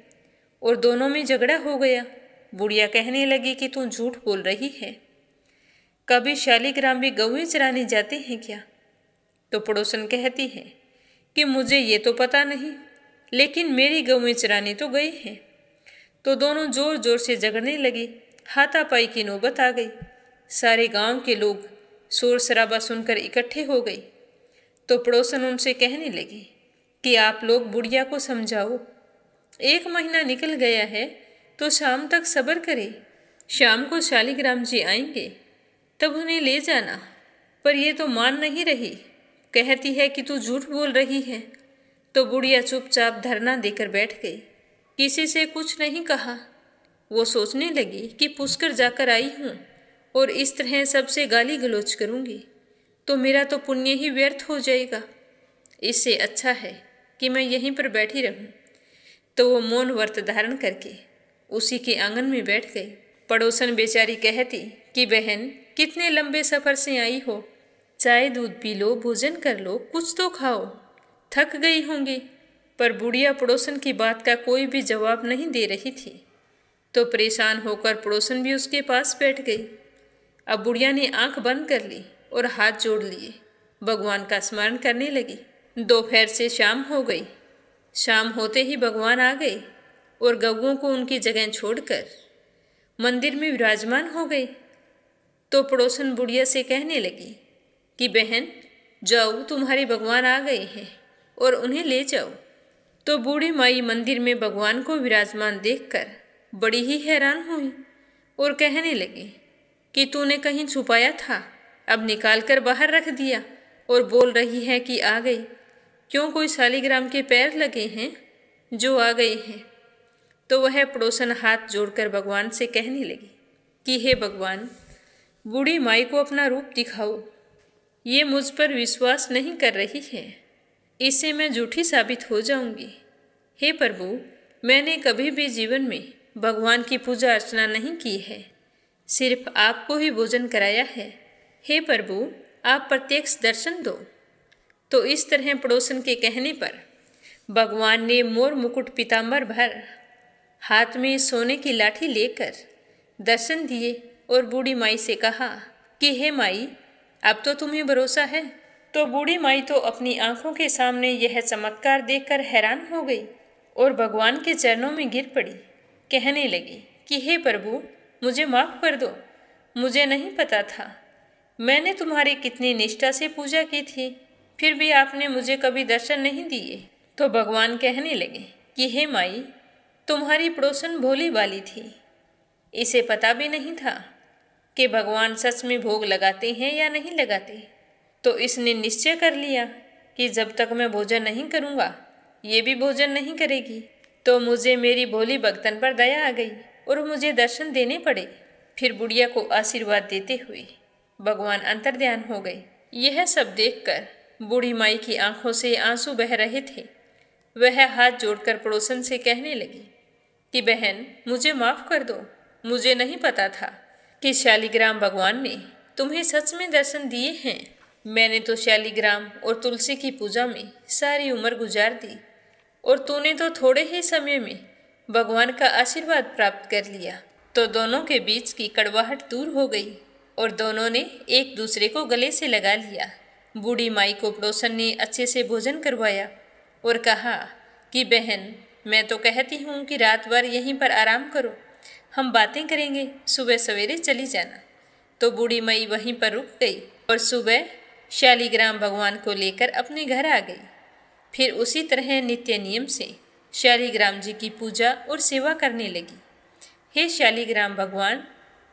और दोनों में झगड़ा हो गया। बुढ़िया कहने लगी कि तू झूठ बोल रही है, कभी शालिग्राम भी गऊँ चराने जाते हैं क्या? तो पड़ोसन कहती है कि मुझे ये तो पता नहीं, लेकिन मेरी गऊँ चराने तो गए हैं। तो दोनों जोर जोर से झगड़ने लगे। हाथापाई की नौबत आ गई। सारे गांव के लोग शोर शराबा सुनकर इकट्ठे हो गए। तो पड़ोसन उनसे कहने लगी कि आप लोग बुढ़िया को समझाओ, 1 महीना निकल गया है तो शाम तक सब्र करे, शाम को शालिग्राम जी आएंगे, तब उन्हें ले जाना। पर ये तो मान नहीं रही, कहती है कि तू झूठ बोल रही है। तो बुढ़िया चुपचाप धरना देकर बैठ गई, किसी से कुछ नहीं कहा। वो सोचने लगी कि पुष्कर जाकर आई हूँ और इस तरह सबसे गाली गलौज करूँगी तो मेरा तो पुण्य ही व्यर्थ हो जाएगा। इससे अच्छा है कि मैं यहीं पर बैठी रहूँ। तो वो मौन व्रत धारण करके उसी के आंगन में बैठ गई। पड़ोसन बेचारी कहती कि बहन, कितने लंबे सफ़र से आई हो, चाय दूध पी लो, भोजन कर लो, कुछ तो खाओ, थक गई होंगी। पर बुढ़िया पड़ोसन की बात का कोई भी जवाब नहीं दे रही थी। तो परेशान होकर पड़ोसन भी उसके पास बैठ गई। अब बुढ़िया ने आंख बंद कर ली और हाथ जोड़ लिए, भगवान का स्मरण करने लगी। दोपहर से शाम हो गई। शाम होते ही भगवान आ गए और गऊओं को उनकी जगह छोड़कर मंदिर में विराजमान हो गए। तो पड़ोसन बुढ़िया से कहने लगी कि बहन, जाओ, तुम्हारे भगवान आ गए हैं और उन्हें ले जाओ। तो बूढ़ी माई मंदिर में भगवान को विराजमान देखकर बड़ी ही हैरान हुई और कहने लगी कि तूने कहीं छुपाया था, अब निकाल कर बाहर रख दिया और बोल रही है कि आ गई। क्यों, कोई शालिग्राम के पैर लगे हैं जो आ गए हैं? तो वह पड़ोसन हाथ जोड़कर भगवान से कहने लगी कि हे भगवान, बूढ़ी माई को अपना रूप दिखाओ, ये मुझ पर विश्वास नहीं कर रही है, इससे मैं झूठी साबित हो जाऊंगी। हे प्रभु, मैंने कभी भी जीवन में भगवान की पूजा अर्चना नहीं की है, सिर्फ आपको ही भोजन कराया है। हे प्रभु, आप प्रत्यक्ष दर्शन दो। तो इस तरह पड़ोसन के कहने पर भगवान ने मोर मुकुट पीताम्बर भर हाथ में सोने की लाठी लेकर दर्शन दिए और बूढ़ी माई से कहा कि हे माई, अब तो तुम्हें भरोसा है। तो बूढ़ी माई तो अपनी आंखों के सामने यह चमत्कार देखकर हैरान हो गई और भगवान के चरणों में गिर पड़ी। कहने लगी कि हे प्रभु, मुझे माफ़ कर दो, मुझे नहीं पता था, मैंने तुम्हारी कितनी निष्ठा से पूजा की थी, फिर भी आपने मुझे कभी दर्शन नहीं दिए। तो भगवान कहने लगे कि हे माई, तुम्हारी पड़ोसन भोली वाली थी, इसे पता भी नहीं था कि भगवान सच में भोग लगाते हैं या नहीं लगाते। तो इसने निश्चय कर लिया कि जब तक मैं भोजन नहीं करूँगा, ये भी भोजन नहीं करेगी। तो मुझे मेरी भोली भक्तन पर दया आ गई और मुझे दर्शन देने पड़े। फिर बुढ़िया को आशीर्वाद देते हुए भगवान अंतर्ध्यान हो गए। यह सब देखकर बूढ़ी माई की आंखों से आंसू बह रहे थे। वह हाथ जोड़कर पड़ोसन से कहने लगी कि बहन, मुझे माफ कर दो। मुझे नहीं पता था कि शालिग्राम भगवान ने तुम्हें सच में दर्शन दिए हैं। मैंने तो शालिग्राम और तुलसी की पूजा में सारी उम्र गुजार दी और तूने तो थोड़े ही समय में भगवान का आशीर्वाद प्राप्त कर लिया। तो दोनों के बीच की कड़वाहट दूर हो गई और दोनों ने एक दूसरे को गले से लगा लिया। बूढ़ी माई को पड़ोसन ने अच्छे से भोजन करवाया और कहा कि बहन, मैं तो कहती हूँ कि रात भर यहीं पर आराम करो, हम बातें करेंगे, सुबह सवेरे चली जाना। तो बूढ़ी माई वहीं पर रुक गई और सुबह शालिग्राम भगवान को लेकर अपने घर आ गई। फिर उसी तरह नित्य नियम से शालिग्राम जी की पूजा और सेवा करने लगी। हे शालिग्राम भगवान,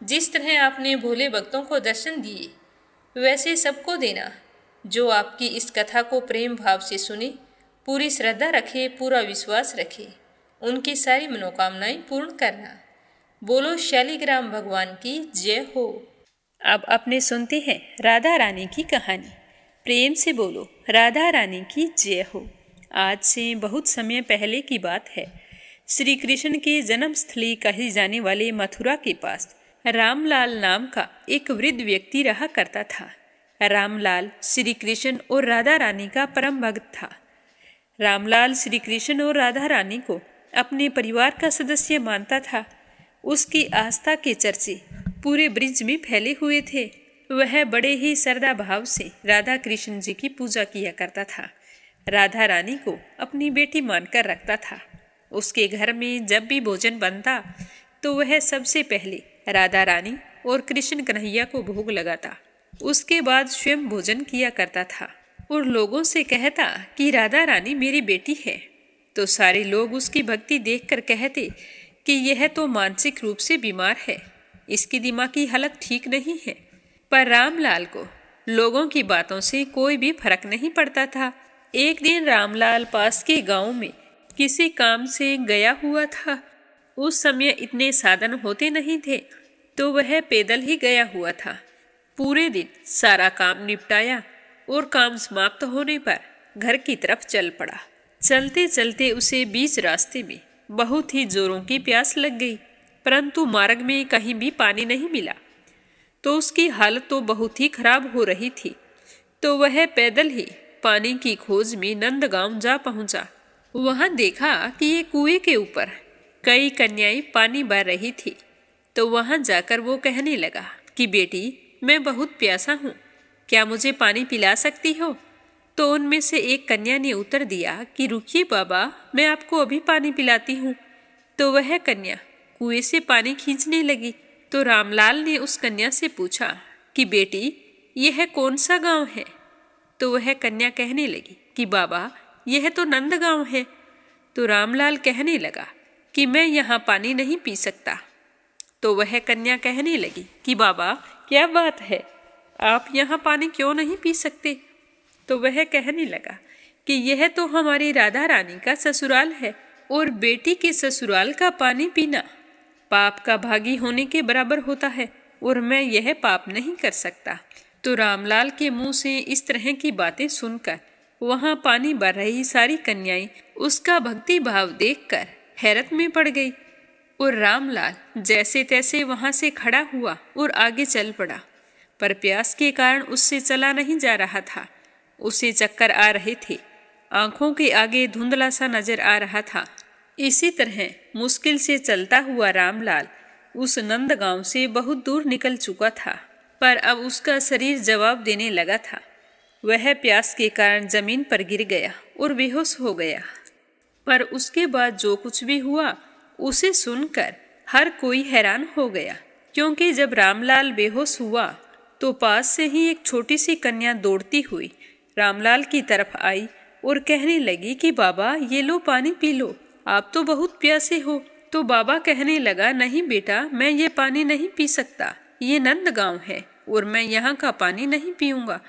जिस तरह आपने भोले भक्तों को दर्शन दिए, वैसे सबको देना जो आपकी इस कथा को प्रेम भाव से सुने, पूरी श्रद्धा रखे, पूरा विश्वास रखे, उनकी सारी मनोकामनाएं पूर्ण करना। बोलो शालिग्राम भगवान की जय हो। अब अपने सुनते हैं राधा रानी की कहानी। प्रेम से बोलो राधा रानी की जय हो। आज से बहुत समय पहले की बात है। श्री कृष्ण के जन्मस्थली कही जाने वाले मथुरा के पास रामलाल नाम का एक वृद्ध व्यक्ति रहा करता था। रामलाल श्री कृष्ण और राधा रानी का परम भक्त था। रामलाल श्री कृष्ण और राधा रानी को अपने परिवार का सदस्य मानता था। उसकी आस्था के चर्चे पूरे ब्रिज में फैले हुए थे। वह बड़े ही श्रद्धा भाव से राधा कृष्ण जी की पूजा किया करता था। राधा रानी को अपनी बेटी मानकर रखता था। उसके घर में जब भी भोजन बनता तो वह सबसे पहले राधा रानी और कृष्ण कन्हैया को भोग लगाता। उसके बाद स्वयं भोजन किया करता था और लोगों से कहता कि राधा रानी मेरी बेटी है। तो सारे लोग उसकी भक्ति देखकर कहते कि यह तो मानसिक रूप से बीमार है, इसकी दिमाग की हालत ठीक नहीं है। पर रामलाल को लोगों की बातों से कोई भी फर्क नहीं पड़ता था। एक दिन रामलाल पास के गांव में किसी काम से गया हुआ था। उस समय इतने साधन होते नहीं थे, तो वह पैदल ही गया हुआ था। पूरे दिन सारा काम निपटाया और काम समाप्त होने पर घर की तरफ चल पड़ा। चलते चलते उसे बीच रास्ते में बहुत ही जोरों की प्यास लग गई, परंतु मार्ग में कहीं भी पानी नहीं मिला। तो उसकी हालत तो बहुत ही खराब हो रही थी। तो वह पैदल ही पानी की खोज में नंदगांव जा पहुंचा। वहां देखा कि एक कुएं के ऊपर कई कन्याएं पानी भर रही थी। तो वहां जाकर वो कहने लगा कि बेटी, मैं बहुत प्यासा हूँ, क्या मुझे पानी पिला सकती हो? तो उनमें से एक कन्या ने उत्तर दिया कि रुकिए बाबा, मैं आपको अभी पानी पिलाती हूँ। तो वह कन्या कुएं से पानी खींचने लगी। तो रामलाल ने उस कन्या से पूछा कि बेटी, यह कौन सा गांव है? तो वह कन्या कहने लगी कि बाबा, यह तो नंदगांव है। तो रामलाल कहने लगा कि मैं यहाँ पानी नहीं पी सकता। तो वह कन्या कहने लगी कि बाबा, क्या बात है, आप यहाँ पानी क्यों नहीं पी सकते? तो वह कहने लगा कि यह तो हमारी राधा रानी का ससुराल है और बेटी के ससुराल का पानी पीना पाप का भागी होने के बराबर होता है और मैं यह पाप नहीं कर सकता। तो रामलाल के मुंह से इस तरह की बातें सुनकर वहां पानी भर रही सारी कन्याएं उसका भक्ति भाव देखकर हैरत में पड़ गई और रामलाल जैसे तैसे वहां से खड़ा हुआ और आगे चल पड़ा। पर प्यास के कारण उससे चला नहीं जा रहा था। उसे चक्कर आ रहे थे, आंखों के आगे धुंधला सा नजर आ रहा था। इसी तरह मुश्किल से चलता हुआ रामलाल उस नंदगांव से बहुत दूर निकल चुका था, पर अब उसका शरीर जवाब देने लगा था। वह प्यास के कारण जमीन पर गिर गया और बेहोश हो गया। पर उसके बाद जो कुछ भी हुआ उसे सुनकर हर कोई हैरान हो गया, क्योंकि जब रामलाल बेहोश हुआ तो पास से ही एक छोटी सी कन्या दौड़ती हुई रामलाल की तरफ आई और कहने लगी कि बाबा, ये लो पानी पी लो, आप तो बहुत प्यासे हो। तो बाबा कहने लगा, नहीं बेटा, मैं ये पानी नहीं पी सकता, ये नंदगांव है और मैं यहाँ का पानी नहीं पीऊंगा।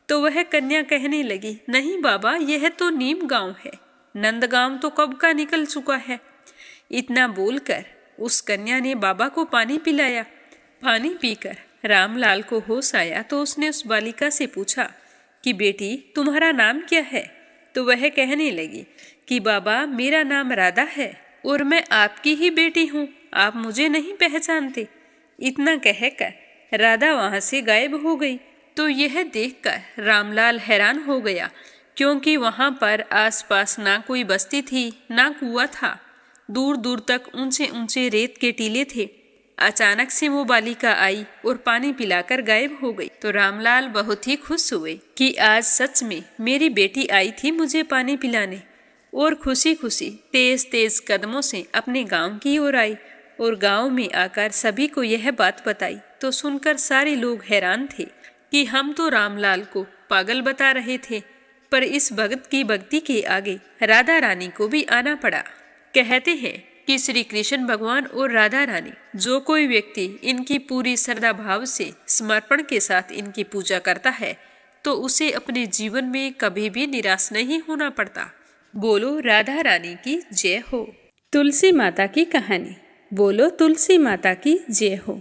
तो वह कन्या कहने लगी, नहीं बाबा, यह तो नीम गांव है, नंदगांव तो कब का निकल चुका है। इतना बोलकर उस कन्या ने बाबा को पानी पिलाया। पानी पीकर रामलाल को होश आया तो उसने उस बालिका से पूछा कि बेटी, तुम्हारा नाम क्या है? तो वह कहने लगी कि बाबा, मेरा नाम राधा है और मैं आपकी ही बेटी हूँ, आप मुझे नहीं पहचानते। इतना कहकर राधा वहाँ से गायब हो गई। तो यह देखकर रामलाल हैरान हो गया, क्योंकि वहाँ पर आसपास ना कोई बस्ती थी, ना कुआं था। दूर दूर तक ऊंचे ऊंचे रेत के टीले थे। अचानक से वो बालिका आई और पानी पिलाकर गायब हो गई। तो रामलाल बहुत ही खुश हुए कि आज सच में मेरी बेटी आई थी मुझे पानी पिलाने, और खुशी खुशी तेज तेज कदमों से अपने गांव की ओर आई और गांव में आकर सभी को यह बात बताई। तो सुनकर सारे लोग हैरान थे कि हम तो रामलाल को पागल बता रहे थे, पर इस भगत की भक्ति के आगे राधा रानी को भी आना पड़ा। कहते हैं कि श्री कृष्ण भगवान और राधा रानी, जो कोई व्यक्ति इनकी पूरी श्रद्धा भाव से समर्पण के साथ इनकी पूजा करता है तो उसे अपने जीवन में कभी भी निराश नहीं होना पड़ता। बोलो राधा रानी की जय हो। तुलसी माता की कहानी। बोलो तुलसी माता की जय हो।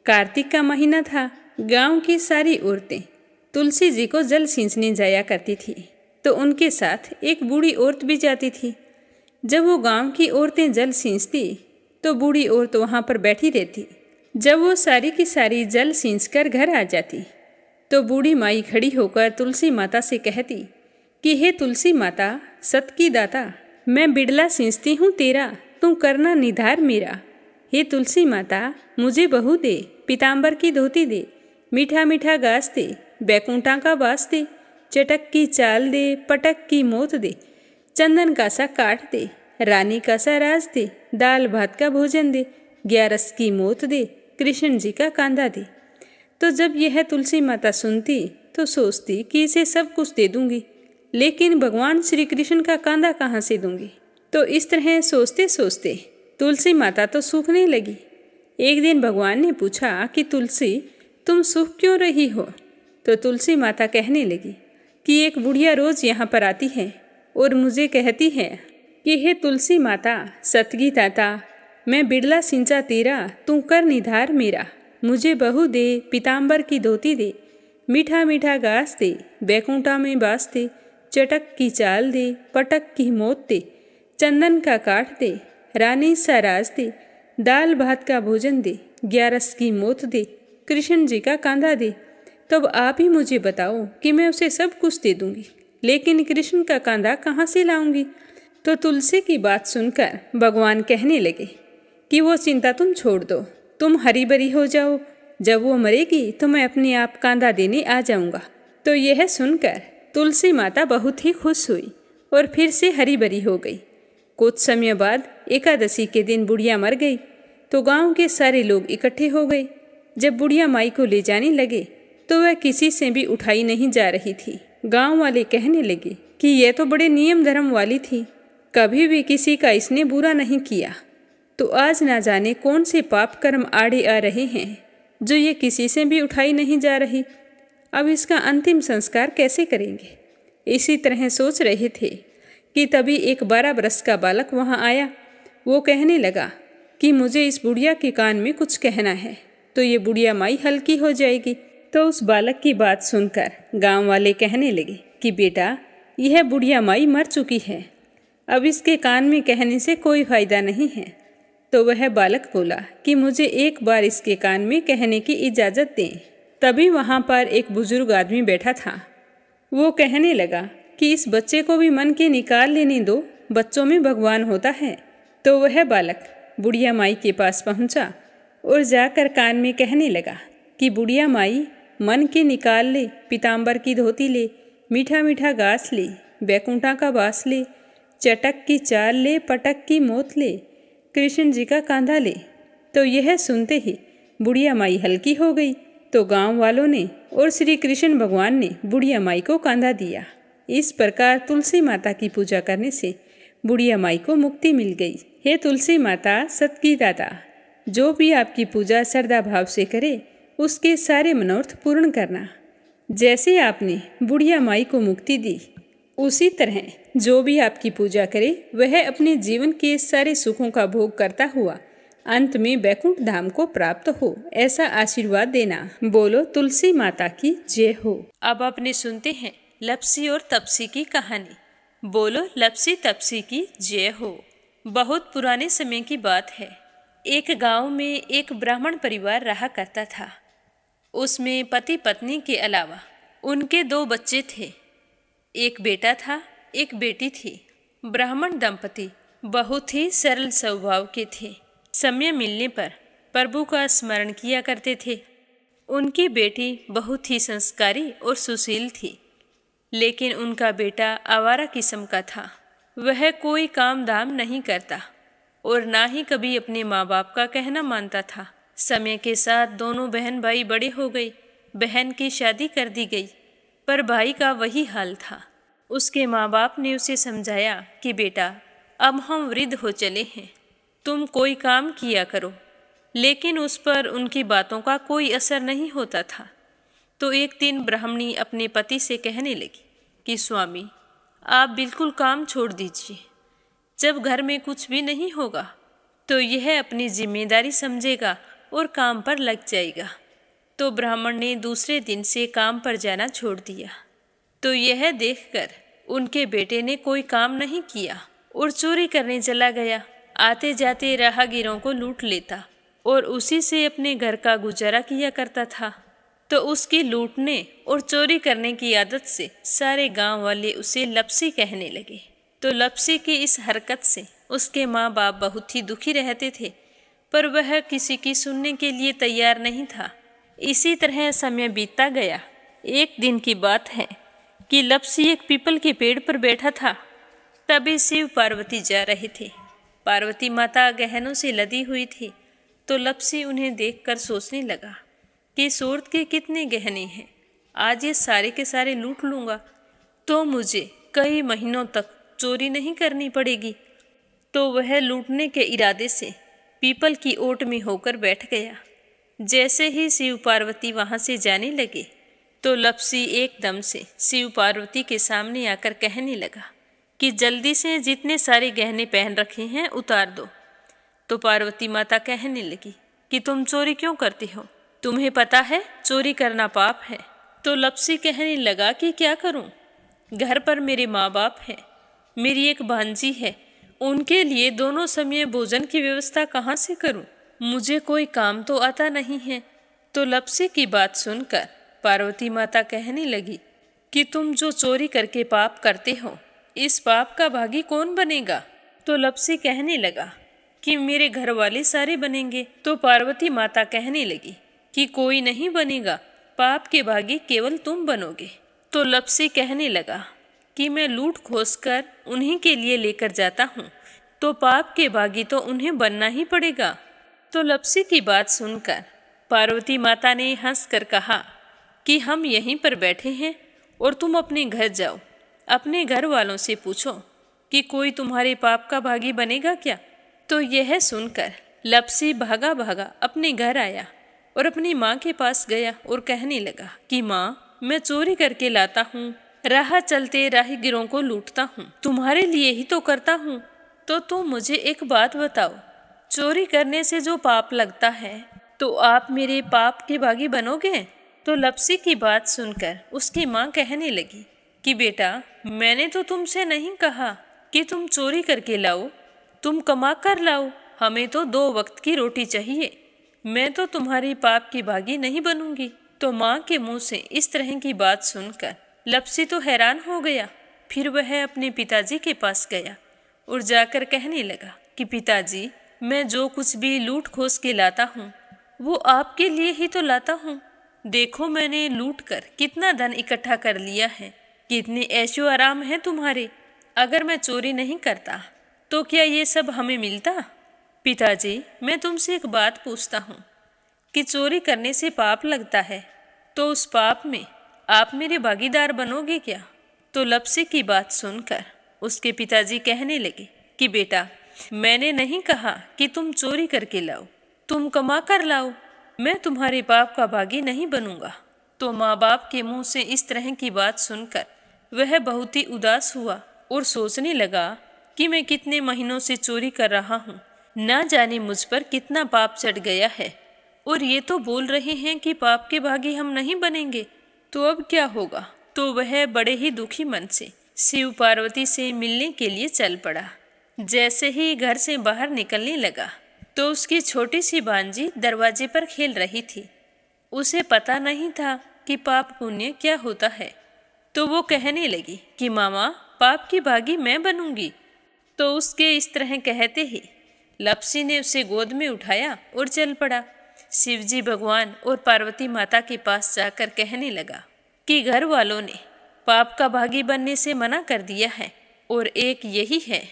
कार्तिक का महीना था। गांव की सारी औरतें तुलसी जी को जल सींचने जाया करती थी, तो उनके साथ एक बूढ़ी औरत भी जाती थी। जब वो गांव की औरतें जल सींचती तो बूढ़ी औरत वहाँ पर बैठी रहती। जब वो सारी की सारी जल सींचकर घर आ जाती तो बूढ़ी माई खड़ी होकर तुलसी माता से कहती कि हे तुलसी माता, सत की दाता, मैं बिड़ला सींचती हूँ तेरा, तू करना निधार मेरा। हे तुलसी माता, मुझे बहू दे, पीताम्बर की धोती दे, मीठा मीठा घास दे, बैकुंठा का बास दे, चटक की चाल दे, पटक की मोत दे, चंदन का सा काट दे, रानी का सा राज दे, दाल भात का भोजन दे, 11 की मोत दे, कृष्ण जी का कांधा दे। तो जब यह तुलसी माता सुनती तो सोचती कि इसे सब कुछ दे दूंगी, लेकिन भगवान श्री कृष्ण का कांधा कहाँ से दूंगी। तो इस तरह सोचते सोचते तुलसी माता तो सूखने लगी। एक दिन भगवान ने पूछा कि तुलसी, तुम सूख क्यों रही हो। तो तुलसी माता कहने लगी कि एक बुढ़िया रोज यहाँ पर आती है और मुझे कहती है कि हे तुलसी माता, सतगी दाता, मैं बिड़ला सिंचा तेरा, तू कर निधार मेरा। मुझे बहू दे, पीताम्बर की धोती दे, मीठा मीठा घास दे, बैकुंठा में बास दे, चटक की चाल दे, पटक की मोत दे, चंदन का काट दे, रानी सा राज दे, दाल भात का भोजन दे, 11 की मोत दे, कृष्ण जी का कांधा दे। तब आप ही मुझे बताओ कि मैं उसे सब कुछ दे दूंगी, लेकिन कृष्ण का कांधा कहाँ से लाऊंगी। तो तुलसी की बात सुनकर भगवान कहने लगे कि वो चिंता तुम छोड़ दो, तुम हरी भरी हो जाओ। जब वो मरेगी तो मैं अपने आप कांधा देने आ जाऊंगा। तो यह सुनकर तुलसी माता बहुत ही खुश हुई और फिर से हरी भरी हो गई। कुछ समय बाद एकादशी के दिन बुढ़िया मर गई तो गांव के सारे लोग इकट्ठे हो गए। जब बुढ़िया माई को ले जाने लगे तो वह किसी से भी उठाई नहीं जा रही थी। गांव वाले कहने लगे कि यह तो बड़े नियम धर्म वाली थी, कभी भी किसी का इसने बुरा नहीं किया, तो आज ना जाने कौन से पाप कर्म आड़े आ रहे हैं जो ये किसी से भी उठाई नहीं जा रही। अब इसका अंतिम संस्कार कैसे करेंगे। इसी तरह सोच रहे थे कि तभी एक 12 वर्ष का बालक वहाँ आया। वो कहने लगा कि मुझे इस बुढ़िया के कान में कुछ कहना है, तो ये बुढ़िया माई हल्की हो जाएगी। तो उस बालक की बात सुनकर गांव वाले कहने लगे कि बेटा, यह बुढ़िया माई मर चुकी है, अब इसके कान में कहने से कोई फायदा नहीं है। तो वह बालक बोला कि मुझे एक बार इसके कान में कहने की इजाज़त दें। तभी वहाँ पर एक बुजुर्ग आदमी बैठा था। वो कहने लगा कि इस बच्चे को भी मन के निकाल लेने दो, बच्चों में भगवान होता है। तो वह बालक बुढ़िया माई के पास पहुँचा और जाकर कान में कहने लगा कि बुढ़िया माई, मन के निकाल ले, पीताम्बर की धोती ले, मीठा मीठा घास ले, बैकुंठा का बास ले, चटक की चाल ले, पटक की मोत ले, कृष्ण जी का कांधा ले। तो यह सुनते ही बुढ़िया माई हल्की हो गई। तो गांव वालों ने और श्री कृष्ण भगवान ने बुढ़िया माई को कांधा दिया। इस प्रकार तुलसी माता की पूजा करने से बुढ़िया माई को मुक्ति मिल गई। हे तुलसी माता, सत की दाता, जो भी आपकी पूजा श्रद्धा भाव से करे उसके सारे मनोरथ पूर्ण करना। जैसे आपने बुढ़िया माई को मुक्ति दी, उसी तरह जो भी आपकी पूजा करे वह अपने जीवन के सारे सुखों का भोग करता हुआ अंत में बैकुंठ धाम को प्राप्त हो, ऐसा आशीर्वाद देना। बोलो तुलसी माता की जय हो। अब अपने सुनते हैं लप्सी और तपसी की कहानी। बोलो लपसी तपसी की जय हो। बहुत पुराने समय की बात है। एक गांव में एक ब्राह्मण परिवार रहा करता था। उसमें पति पत्नी के अलावा उनके 2 बच्चे थे। एक बेटा था, एक बेटी थी। ब्राह्मण दंपति बहुत ही सरल स्वभाव के थे। समय मिलने पर प्रभु का स्मरण किया करते थे। उनकी बेटी बहुत ही संस्कारी और सुशील थी, लेकिन उनका बेटा आवारा किस्म का था। वह कोई काम धाम नहीं करता और ना ही कभी अपने माँ बाप का कहना मानता था। समय के साथ दोनों बहन भाई बड़े हो गए। बहन की शादी कर दी गई, पर भाई का वही हाल था। उसके माँ बाप ने उसे समझाया कि बेटा, अब हम वृद्ध हो चले हैं, तुम कोई काम किया करो, लेकिन उस पर उनकी बातों का कोई असर नहीं होता था। तो एक दिन ब्राह्मणी अपने पति से कहने लगी कि स्वामी, आप बिल्कुल काम छोड़ दीजिए। जब घर में कुछ भी नहीं होगा तो यह अपनी जिम्मेदारी समझेगा और काम पर लग जाएगा। तो ब्राह्मण ने दूसरे दिन से काम पर जाना छोड़ दिया। तो यह देखकर उनके बेटे ने कोई काम नहीं किया और चोरी करने चला गया। आते जाते राहगीरों को लूट लेता और उसी से अपने घर का गुजारा किया करता था। तो उसकी लूटने और चोरी करने की आदत से सारे गांव वाले उसे लपसी कहने लगे। तो लपसी की इस हरकत से उसके माँ बाप बहुत ही दुखी रहते थे, पर वह किसी की सुनने के लिए तैयार नहीं था। इसी तरह समय बीतता गया। एक दिन की बात है कि लपसी एक पीपल के पेड़ पर बैठा था। तभी शिव पार्वती जा रहे थे। पार्वती माता गहनों से लदी हुई थी। तो लपसी उन्हें देखकर सोचने लगा कि सूरत के कितने गहने हैं, आज ये सारे के सारे लूट लूँगा तो मुझे कई महीनों तक चोरी नहीं करनी पड़ेगी। तो वह लूटने के इरादे से पीपल की ओट में होकर बैठ गया। जैसे ही शिव पार्वती वहाँ से जाने लगे तो लपसी एकदम से शिव पार्वती के सामने आकर कहने लगा कि जल्दी से जितने सारे गहने पहन रखे हैं उतार दो। तो पार्वती माता कहने लगी कि तुम चोरी क्यों करती हो, तुम्हें पता है चोरी करना पाप है। तो लपसी कहने लगा कि क्या करूं, घर पर मेरे माँ बाप हैं, मेरी एक भांजी है, उनके लिए दोनों समय भोजन की व्यवस्था कहाँ से करूं, मुझे कोई काम तो आता नहीं है। तो लपसी की बात सुनकर पार्वती माता कहने लगी कि तुम जो चोरी करके पाप करते हो, इस पाप का भागी कौन बनेगा। तो लपसी कहने लगा कि मेरे घर वाले सारे बनेंगे। तो पार्वती माता कहने लगी कि कोई नहीं बनेगा, पाप के भागी केवल तुम बनोगे। तो लपसी कहने लगा कि मैं लूट खोस कर उन्हीं के लिए लेकर जाता हूँ, तो पाप के भागी तो उन्हें बनना ही पड़ेगा। तो लपसी की बात सुनकर पार्वती माता ने हंसकर कहा कि हम यहीं पर बैठे हैं और तुम अपने घर जाओ, अपने घर वालों से पूछो कि कोई तुम्हारे पाप का भागी बनेगा क्या। तो यह सुनकर लपसी भागा भागा अपने घर आया और अपनी माँ के पास गया और कहने लगा कि माँ, मैं चोरी करके लाता हूँ, राह चलते राहगीरों को लूटता हूँ, तुम्हारे लिए ही तो करता हूँ। तो तुम मुझे एक बात बताओ, चोरी करने से जो पाप लगता है तो आप मेरे पाप के भागी बनोगे। तो लपसी की बात सुनकर उसकी माँ कहने लगी कि बेटा, मैंने तो तुमसे नहीं कहा कि तुम चोरी करके लाओ, तुम कमा कर लाओ, हमें तो 2 वक्त की रोटी चाहिए, मैं तो तुम्हारी पाप की भागी नहीं बनूंगी। तो माँ के मुंह से इस तरह की बात सुनकर लपसी तो हैरान हो गया। फिर वह अपने पिताजी के पास गया और जाकर कहने लगा कि पिताजी, मैं जो कुछ भी लूट खोस के लाता हूँ वो आपके लिए ही तो लाता हूँ। देखो मैंने लूट कर कितना धन इकट्ठा कर लिया है, कितने ऐशो आराम हैं तुम्हारे। अगर मैं चोरी नहीं करता तो क्या ये सब हमें मिलता। पिताजी, मैं तुमसे एक बात पूछता हूँ कि चोरी करने से पाप लगता है, तो उस पाप में आप मेरे भागीदार बनोगे क्या। तो लपसी की बात सुनकर उसके पिताजी कहने लगे कि बेटा, मैंने नहीं कहा कि तुम चोरी करके लाओ, तुम कमा कर लाओ, मैं तुम्हारे पाप का भागी नहीं बनूंगा। तो माँ बाप के मुंह से इस तरह की बात सुनकर वह बहुत ही उदास हुआ और सोचने लगा कि मैं कितने महीनों से चोरी कर रहा हूँ, ना जाने मुझ पर कितना पाप चढ़ गया है, और ये तो बोल रहे हैं कि पाप के भागी हम नहीं बनेंगे, तो अब क्या होगा। तो वह बड़े ही दुखी मन से शिव पार्वती से मिलने के लिए चल पड़ा। जैसे ही घर से बाहर निकलने लगा तो उसकी छोटी सी भांजी दरवाजे पर खेल रही थी। उसे पता नहीं था कि पाप पुण्य क्या होता है, तो वो कहने लगी कि मामा, पाप की भागी मैं बनूंगी। तो उसके इस तरह कहते ही लपसी ने उसे गोद में उठाया और चल पड़ा। शिवजी भगवान और पार्वती माता के पास जाकर कहने लगा कि घर वालों ने पाप का भागी बनने से मना कर दिया है और एक यही है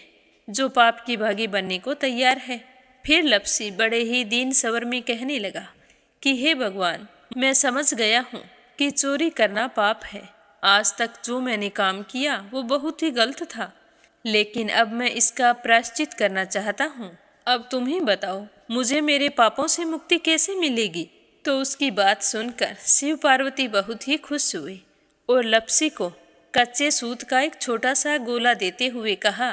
जो पाप की भागी बनने को तैयार है। फिर लपसी बड़े ही दीन स्वर में कहने लगा कि हे भगवान, मैं समझ गया हूँ कि चोरी करना पाप है। आज तक जो मैंने काम किया वो बहुत ही गलत था, लेकिन अब मैं इसका प्रायश्चित करना चाहता हूँ। अब तुम ही बताओ, मुझे मेरे पापों से मुक्ति कैसे मिलेगी। तो उसकी बात सुनकर शिव पार्वती बहुत ही खुश हुए और लपसी को कच्चे सूत का एक छोटा सा गोला देते हुए कहा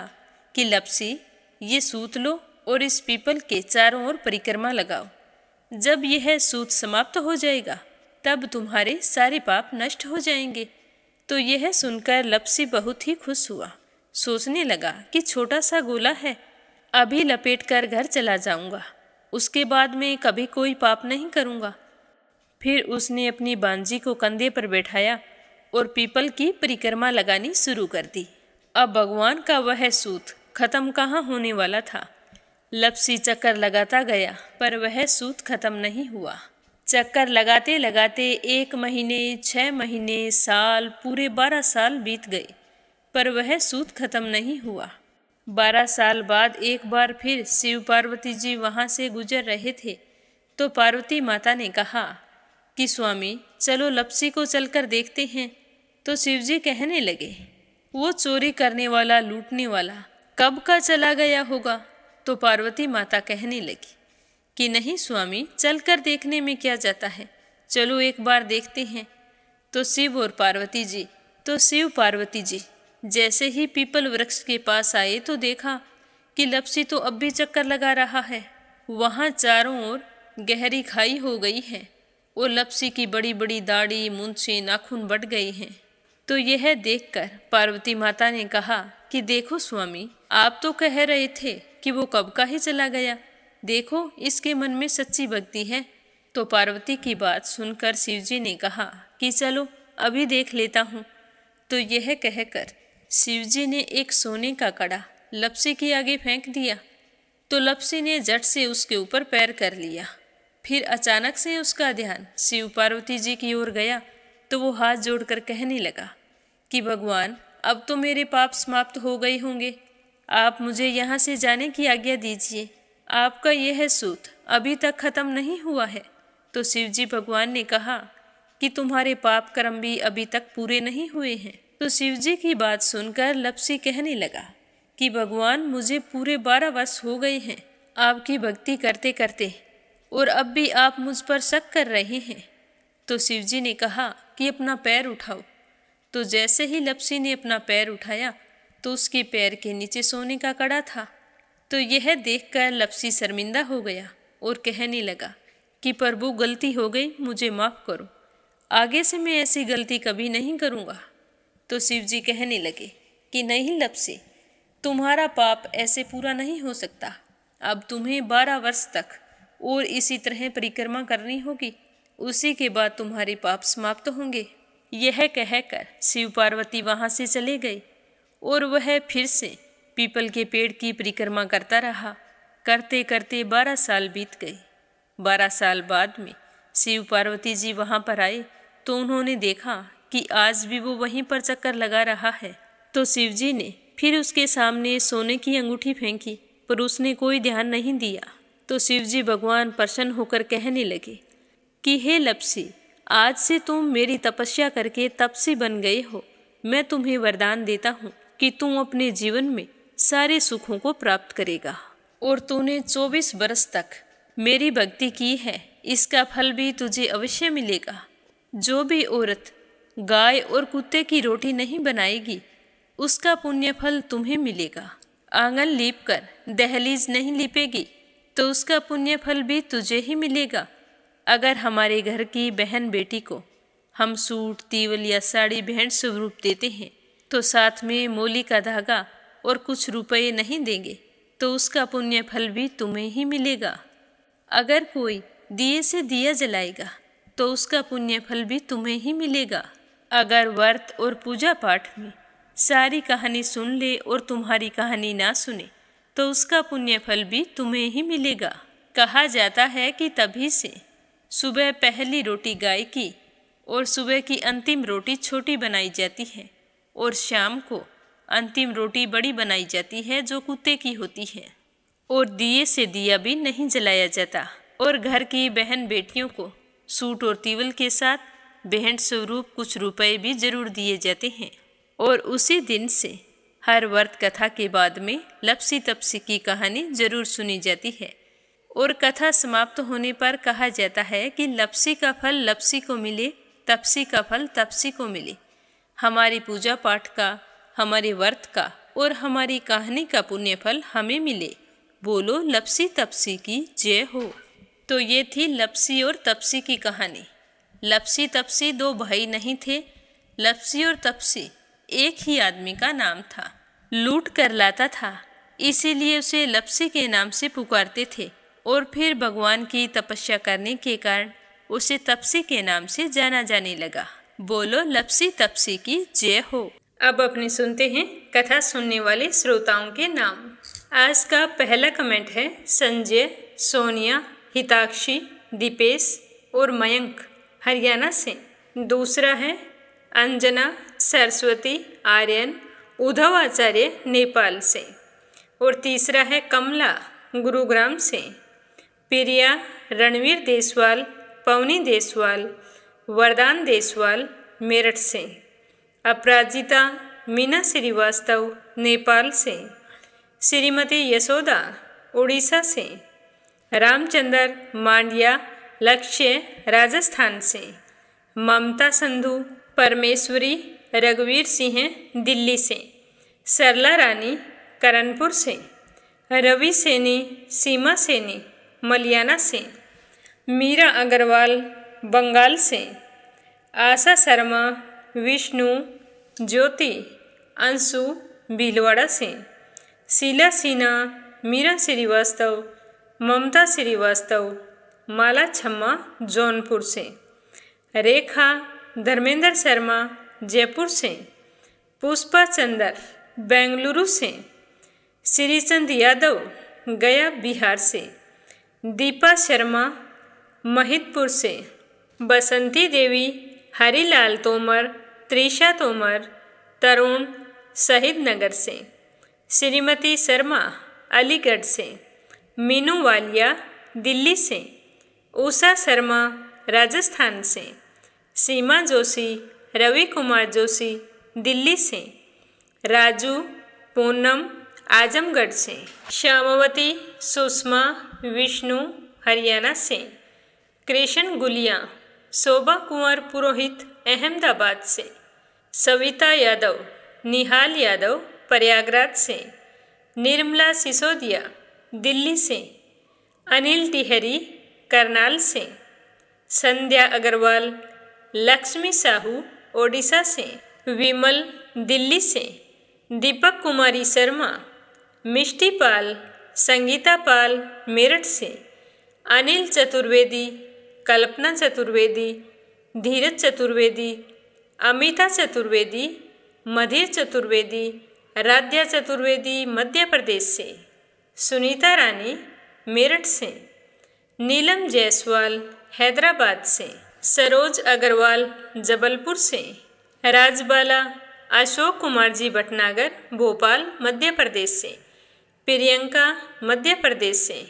कि लपसी, ये सूत लो और इस पीपल के चारों ओर परिक्रमा लगाओ। जब यह सूत समाप्त हो जाएगा तब तुम्हारे सारे पाप नष्ट हो जाएंगे। तो यह सुनकर लपसी बहुत ही खुश हुआ। सोचने लगा कि छोटा सा गोला है, अभी लपेट कर घर चला जाऊंगा, उसके बाद में कभी कोई पाप नहीं करूंगा। फिर उसने अपनी बांजी को कंधे पर बैठाया और पीपल की परिक्रमा लगानी शुरू कर दी। अब भगवान का वह सूत खत्म कहाँ होने वाला था। लपसी चक्कर लगाता गया पर वह सूत खत्म नहीं हुआ। चक्कर लगाते लगाते 1 महीने, 6 महीने, साल, पूरे 12 साल बीत गए पर वह सूत खत्म नहीं हुआ। 12 साल बाद एक बार फिर शिव पार्वती जी वहाँ से गुजर रहे थे तो पार्वती माता ने कहा कि स्वामी, चलो लपसी को चलकर देखते हैं। तो शिवजी कहने लगे, वो चोरी करने वाला, लूटने वाला कब का चला गया होगा। तो पार्वती माता कहने लगी कि नहीं स्वामी, चलकर देखने में क्या जाता है, चलो एक बार देखते हैं। तो शिव पार्वती जी जैसे ही पीपल वृक्ष के पास आए तो देखा कि लपसी तो अब भी चक्कर लगा रहा है। वहाँ चारों ओर गहरी खाई हो गई है और लपसी की बड़ी बड़ी दाढ़ी, मूंछें, नाखून बढ़ गई हैं। तो यह देखकर पार्वती माता ने कहा कि देखो स्वामी, आप तो कह रहे थे कि वो कब का ही चला गया, देखो इसके मन में सच्ची भक्ति है। तो पार्वती की बात सुनकर शिवजी ने कहा कि चलो अभी देख लेता हूँ। तो यह कहकर शिवजी ने एक सोने का कड़ा लपसी के आगे फेंक दिया। तो लपसी ने झट से उसके ऊपर पैर कर लिया। फिर अचानक से उसका ध्यान शिव पार्वती जी की ओर गया तो वो हाथ जोड़कर कहने लगा कि भगवान, अब तो मेरे पाप समाप्त हो गए होंगे, आप मुझे यहाँ से जाने की आज्ञा दीजिए। आपका यह सूत अभी तक खत्म नहीं हुआ है। तो शिवजी भगवान ने कहा कि तुम्हारे पाप कर्म भी अभी तक पूरे नहीं हुए हैं। तो शिवजी की बात सुनकर लपसी कहने लगा कि भगवान, मुझे पूरे 12 वर्ष हो गए हैं आपकी भक्ति करते करते, और अब भी आप मुझ पर शक कर रहे हैं। तो शिवजी ने कहा कि अपना पैर उठाओ। तो जैसे ही लपसी ने अपना पैर उठाया तो उसके पैर के नीचे सोने का कड़ा था। तो यह देखकर लपसी शर्मिंदा हो गया और कहने लगा कि प्रभु, गलती हो गई, मुझे माफ़ करो, आगे से मैं ऐसी गलती कभी नहीं करूँगा। तो शिवजी कहने लगे कि नहीं लपसी, तुम्हारा पाप ऐसे पूरा नहीं हो सकता। अब तुम्हें 12 वर्ष तक और इसी तरह परिक्रमा करनी होगी, उसी के बाद तुम्हारे पाप समाप्त होंगे। यह कहकर शिव पार्वती वहाँ से चले गए और वह फिर से पीपल के पेड़ की परिक्रमा करता रहा। करते करते 12 साल बीत गए। 12 साल बाद में शिव पार्वती जी वहाँ पर आए तो उन्होंने देखा कि आज भी वो वहीं पर चक्कर लगा रहा है। तो शिवजी ने फिर उसके सामने सोने की अंगूठी फेंकी पर उसने कोई ध्यान नहीं दिया। तो शिवजी भगवान प्रसन्न होकर कहने लगे कि हे लपसी, आज से तुम मेरी तपस्या करके तपसी बन गए हो। मैं तुम्हें वरदान देता हूँ कि तुम अपने जीवन में सारे सुखों को प्राप्त करेगा। और तूने 24 बरस तक मेरी भक्ति की है, इसका फल भी तुझे अवश्य मिलेगा। जो भी औरत गाय और कुत्ते की रोटी नहीं बनाएगी, उसका पुण्य फल तुम्हें मिलेगा। आंगन लीप कर दहलीज नहीं लीपेगी तो उसका पुण्य फल भी तुझे ही मिलेगा। अगर हमारे घर की बहन बेटी को हम सूट, तीवल या साड़ी भेंट स्वरूप देते हैं तो साथ में मोली का धागा और कुछ रुपए नहीं देंगे तो उसका पुण्य फल भी तुम्हें ही मिलेगा। अगर कोई दिए से दिया जलाएगा तो उसका पुण्य फल भी तुम्हें ही मिलेगा। अगर व्रत और पूजा पाठ में सारी कहानी सुन ले और तुम्हारी कहानी ना सुने तो उसका पुण्य फल भी तुम्हें ही मिलेगा। कहा जाता है कि तभी से सुबह पहली रोटी गाय की और सुबह की अंतिम रोटी छोटी बनाई जाती है और शाम को अंतिम रोटी बड़ी बनाई जाती है जो कुत्ते की होती है। और दिए से दिया भी नहीं जलाया जाता और घर की बहन बेटियों को सूट और तीवल के साथ भेंट स्वरूप कुछ रुपए भी जरूर दिए जाते हैं। और उसी दिन से हर व्रत कथा के बाद में लपसी तपसी की कहानी जरूर सुनी जाती है और कथा समाप्त होने पर कहा जाता है कि लपसी का फल लपसी को मिले, तपसी का फल तपसी को मिले। हमारी पूजा पाठ का, हमारे व्रत का और हमारी कहानी का पुण्य फल हमें मिले। बोलो लपसी तपसी की जय हो। तो ये थी लपसी और तपसी की कहानी। लपसी तपसी दो भाई नहीं थे, लपसी और तपसी एक ही आदमी का नाम था। लूट कर लाता था, इसीलिए उसे लपसी के नाम से पुकारते थे और फिर भगवान की तपस्या करने के कारण उसे तपसी के नाम से जाना जाने लगा। बोलो लपसी तपसी की जय हो। अब अपने सुनते हैं कथा सुनने वाले श्रोताओं के नाम। आज का पहला कमेंट है संजय, सोनिया, हिताक्षी, दीपेश और मयंक हरियाणा से। दूसरा है अंजना, सरस्वती, आर्यन, उद्धव आचार्य नेपाल से। और तीसरा है कमला, गुरुग्राम से। प्रिया, रणवीर देसवाल, पवनी देसवाल, वरदान देसवाल मेरठ से। अपराजिता, मीना श्रीवास्तव, नेपाल से। श्रीमती यशोदा, उड़ीसा से। रामचंद्र मांडिया, लक्ष्य, राजस्थान से। ममता संधू, परमेश्वरी, रघुवीर सिंह, दिल्ली से। सरला रानी, करणपुर से। रवि सैनी, सीमा सैनी, मलियाना से। मीरा अग्रवाल, बंगाल से। आशा शर्मा, विष्णु, ज्योति, अंशु, भीलवाड़ा से। शीला सिन्हा, मीरा श्रीवास्तव, ममता श्रीवास्तव, माला छम्मा, जौनपुर से। रेखा, धर्मेंद्र शर्मा, जयपुर से। पुष्पा चंदर, बेंगलुरु से। श्रीचंद यादव, गया, बिहार से। दीपा शर्मा, महिदपुर से। बसंती देवी, हरिलाल तोमर, त्रिशा तोमर, तरुण, शहीद नगर से। श्रीमती शर्मा, अलीगढ़ से। मीनू वालिया, दिल्ली से। उषा शर्मा, राजस्थान से। सीमा जोशी, रवि कुमार जोशी, दिल्ली से। राजू, पूनम, आजमगढ़ से। श्यामावती, सुषमा, विष्णु, हरियाणा से। कृष्ण गुलिया, शोभा कुंवर पुरोहित, अहमदाबाद से। सविता यादव, निहाल यादव, प्रयागराज से। निर्मला सिसोदिया, दिल्ली से। अनिल तिहरी, करनाल से। संध्या अग्रवाल, लक्ष्मी साहू, ओडिशा से। विमल, दिल्ली से। दीपक कुमारी शर्मा, मिष्टी पाल, संगीता पाल, मेरठ से। अनिल चतुर्वेदी, कल्पना चतुर्वेदी, धीरज चतुर्वेदी, अमिता चतुर्वेदी, मधीर चतुर्वेदी, राध्या चतुर्वेदी, मध्य प्रदेश से। सुनीता रानी, मेरठ से। नीलम जायसवाल, हैदराबाद से। सरोज अग्रवाल, जबलपुर से। राजबाला, अशोक कुमार जी भटनागर, भोपाल, मध्य प्रदेश से। प्रियंका, मध्य प्रदेश से।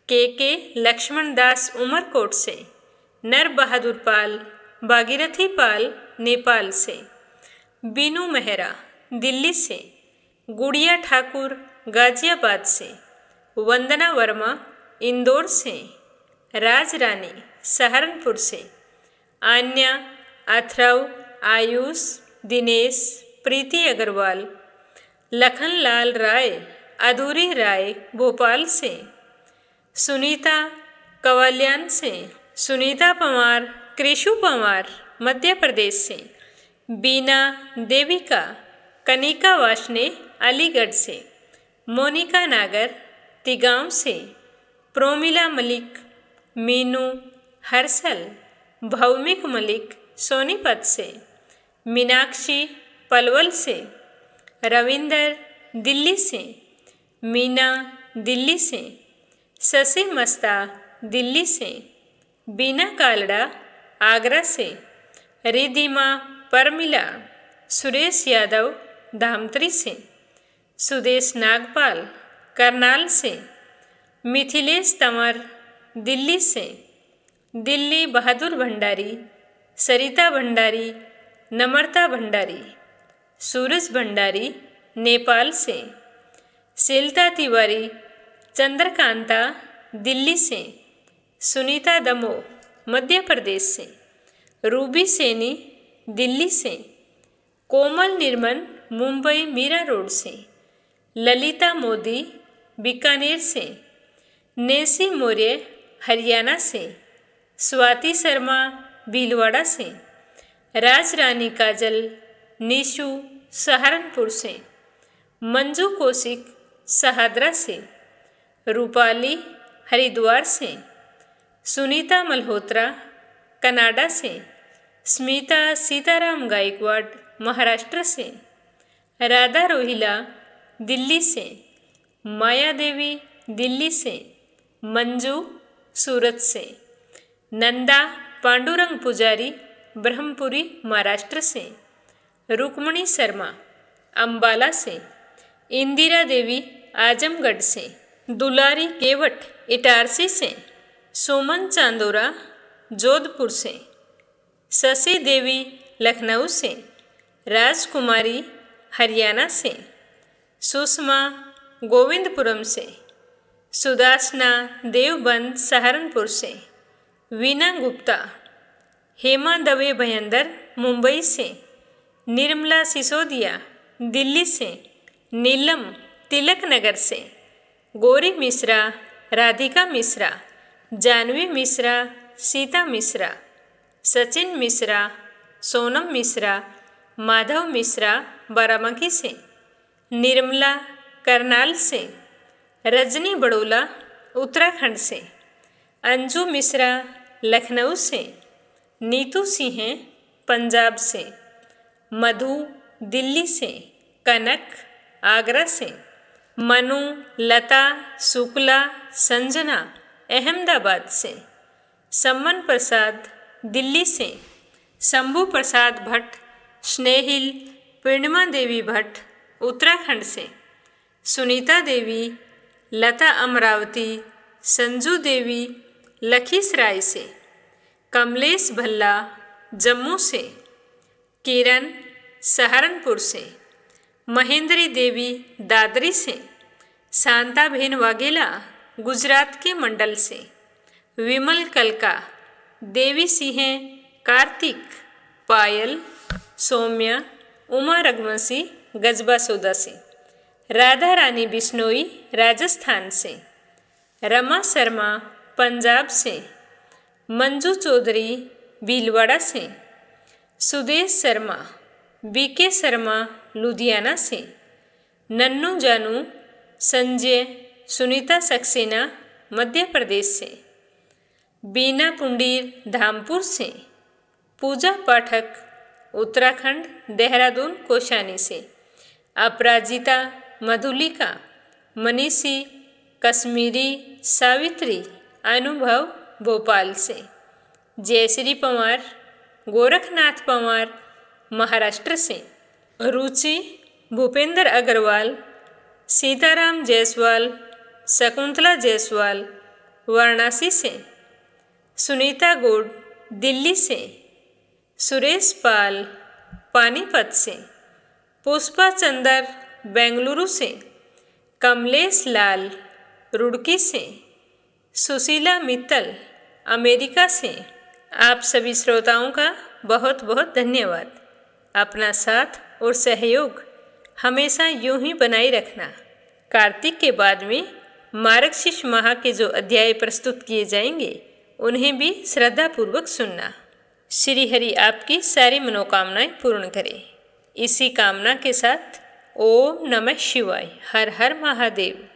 के लक्ष्मण दास, उमरकोट से। नर बहादुर पाल, भागीरथी पाल, नेपाल से। बीनू मेहरा, दिल्ली से। गुड़िया ठाकुर, गाजियाबाद से। वंदना वर्मा, इंदौर से। राज रानी, सहारनपुर से। आन्या, अथर्व, आयुष, दिनेश, प्रीति अग्रवाल। लखनलाल राय, अधूरी राय, भोपाल से। सुनीता, कवाल्यान से। सुनीता पवार, कृषु पवार, मध्य प्रदेश से। बीना देविका, कनिका वाशने अलीगढ़ से, मोनिका नागर तिगांव से, प्रोमिला मलिक, मीनू, हर्षल, भौमिक मलिक सोनीपत से, मीनाक्षी पलवल से, रविंदर दिल्ली से, मीना दिल्ली से, शशि मस्ता दिल्ली से, बीना कालड़ा आगरा से, रिधिमा परमिला, सुरेश यादव धामतरी से, सुदेश नागपाल करनाल से, मिथिलेश तंवर दिल्ली से, दिल्ली बहादुर भंडारी, सरिता भंडारी, नम्रता भंडारी, सूरज भंडारी नेपाल से, शीलता तिवारी चंद्रकांता दिल्ली से, सुनीता दमो मध्य प्रदेश से, रूबी सैनी दिल्ली से, कोमल निर्मल मुंबई मीरा रोड से, ललिता मोदी बीकानेर से, नेसी मौर्य हरियाणा से, स्वाति शर्मा भीलवाड़ा से, राज रानी काजल निशु सहारनपुर से, मंजू कौशिक शहादरा से, रूपाली हरिद्वार से, सुनीता मल्होत्रा कनाडा से, स्मिता सीताराम गायकवाड़ महाराष्ट्र से, राधा रोहिला दिल्ली से, माया देवी दिल्ली से, मंजू सूरत से, नंदा पांडुरंग पुजारी ब्रह्मपुरी महाराष्ट्र से, रुक्मणी शर्मा अंबाला से, इंदिरा देवी आजमगढ़ से, दुलारी केवट इटारसी से, सुमन चांदोरा जोधपुर से, शशि देवी लखनऊ से, राजकुमारी हरियाणा से, सुषमा गोविंदपुरम से, सुदासना देवबंद सहारनपुर से, वीना गुप्ता, हेमा दवे भयंदर मुंबई से, निर्मला सिसोदिया दिल्ली से, नीलम तिलक नगर से, गौरी मिश्रा राधिका मिश्रा, जानवी मिश्रा सीता मिश्रा, सचिन मिश्रा सोनम मिश्रा, माधव मिश्रा बाराबंकी से, निर्मला करनाल से, रजनी बड़ोला उत्तराखंड से, अंजू मिश्रा लखनऊ से, नीतू सिंह पंजाब से, मधु दिल्ली से, कनक आगरा से, मनु लता शुक्ला संजना अहमदाबाद से, सम्मन प्रसाद दिल्ली से, शंभू प्रसाद भट्ट स्नेहिल पूर्णिमा देवी भट्ट उत्तराखंड से, सुनीता देवी लता अमरावती संजू देवी लखीसराय से, कमलेश भल्ला जम्मू से, किरण सहारनपुर से, महेंद्री देवी दादरी से, शांताबेन वाघेला गुजरात के मंडल से, विमल कलका, देवी सिंह कार्तिक, पायल सौम्या उमा रघुवंशी गजबा सौदा से, राधा रानी बिश्नोई राजस्थान से, रमा शर्मा पंजाब से, मंजू चौधरी भीलवाड़ा से, सुदेश शर्मा बीके शर्मा लुधियाना से, नन्नू जानू संजय सुनीता सक्सेना मध्य प्रदेश से, बीना पुंडीर धामपुर से, पूजा पाठक उत्तराखंड देहरादून कोशानी से, अपराजिता मधुलिका, मनीषी कश्मीरी सावित्री अनुभव भोपाल से, जयश्री पंवार गोरखनाथ पंवार महाराष्ट्र से, रुचि भूपेंद्र अग्रवाल, सीताराम जायसवाल शकुंतला जायसवाल वाराणसी से, सुनीता गौड़ दिल्ली से, सुरेश पाल पानीपत से, पुष्पा चंदर बेंगलुरु से, कमलेश लाल रुड़की से, सुशीला मित्तल अमेरिका से। आप सभी श्रोताओं का बहुत बहुत धन्यवाद। अपना साथ और सहयोग हमेशा यूं ही बनाए रखना। कार्तिक के बाद में मार्गशीर्ष माह के जो अध्याय प्रस्तुत किए जाएंगे उन्हें भी श्रद्धापूर्वक सुनना। श्री हरि आपकी सारी मनोकामनाएं पूर्ण करे। इसी कामना के साथ ओम नमः शिवाय, हर हर महादेव।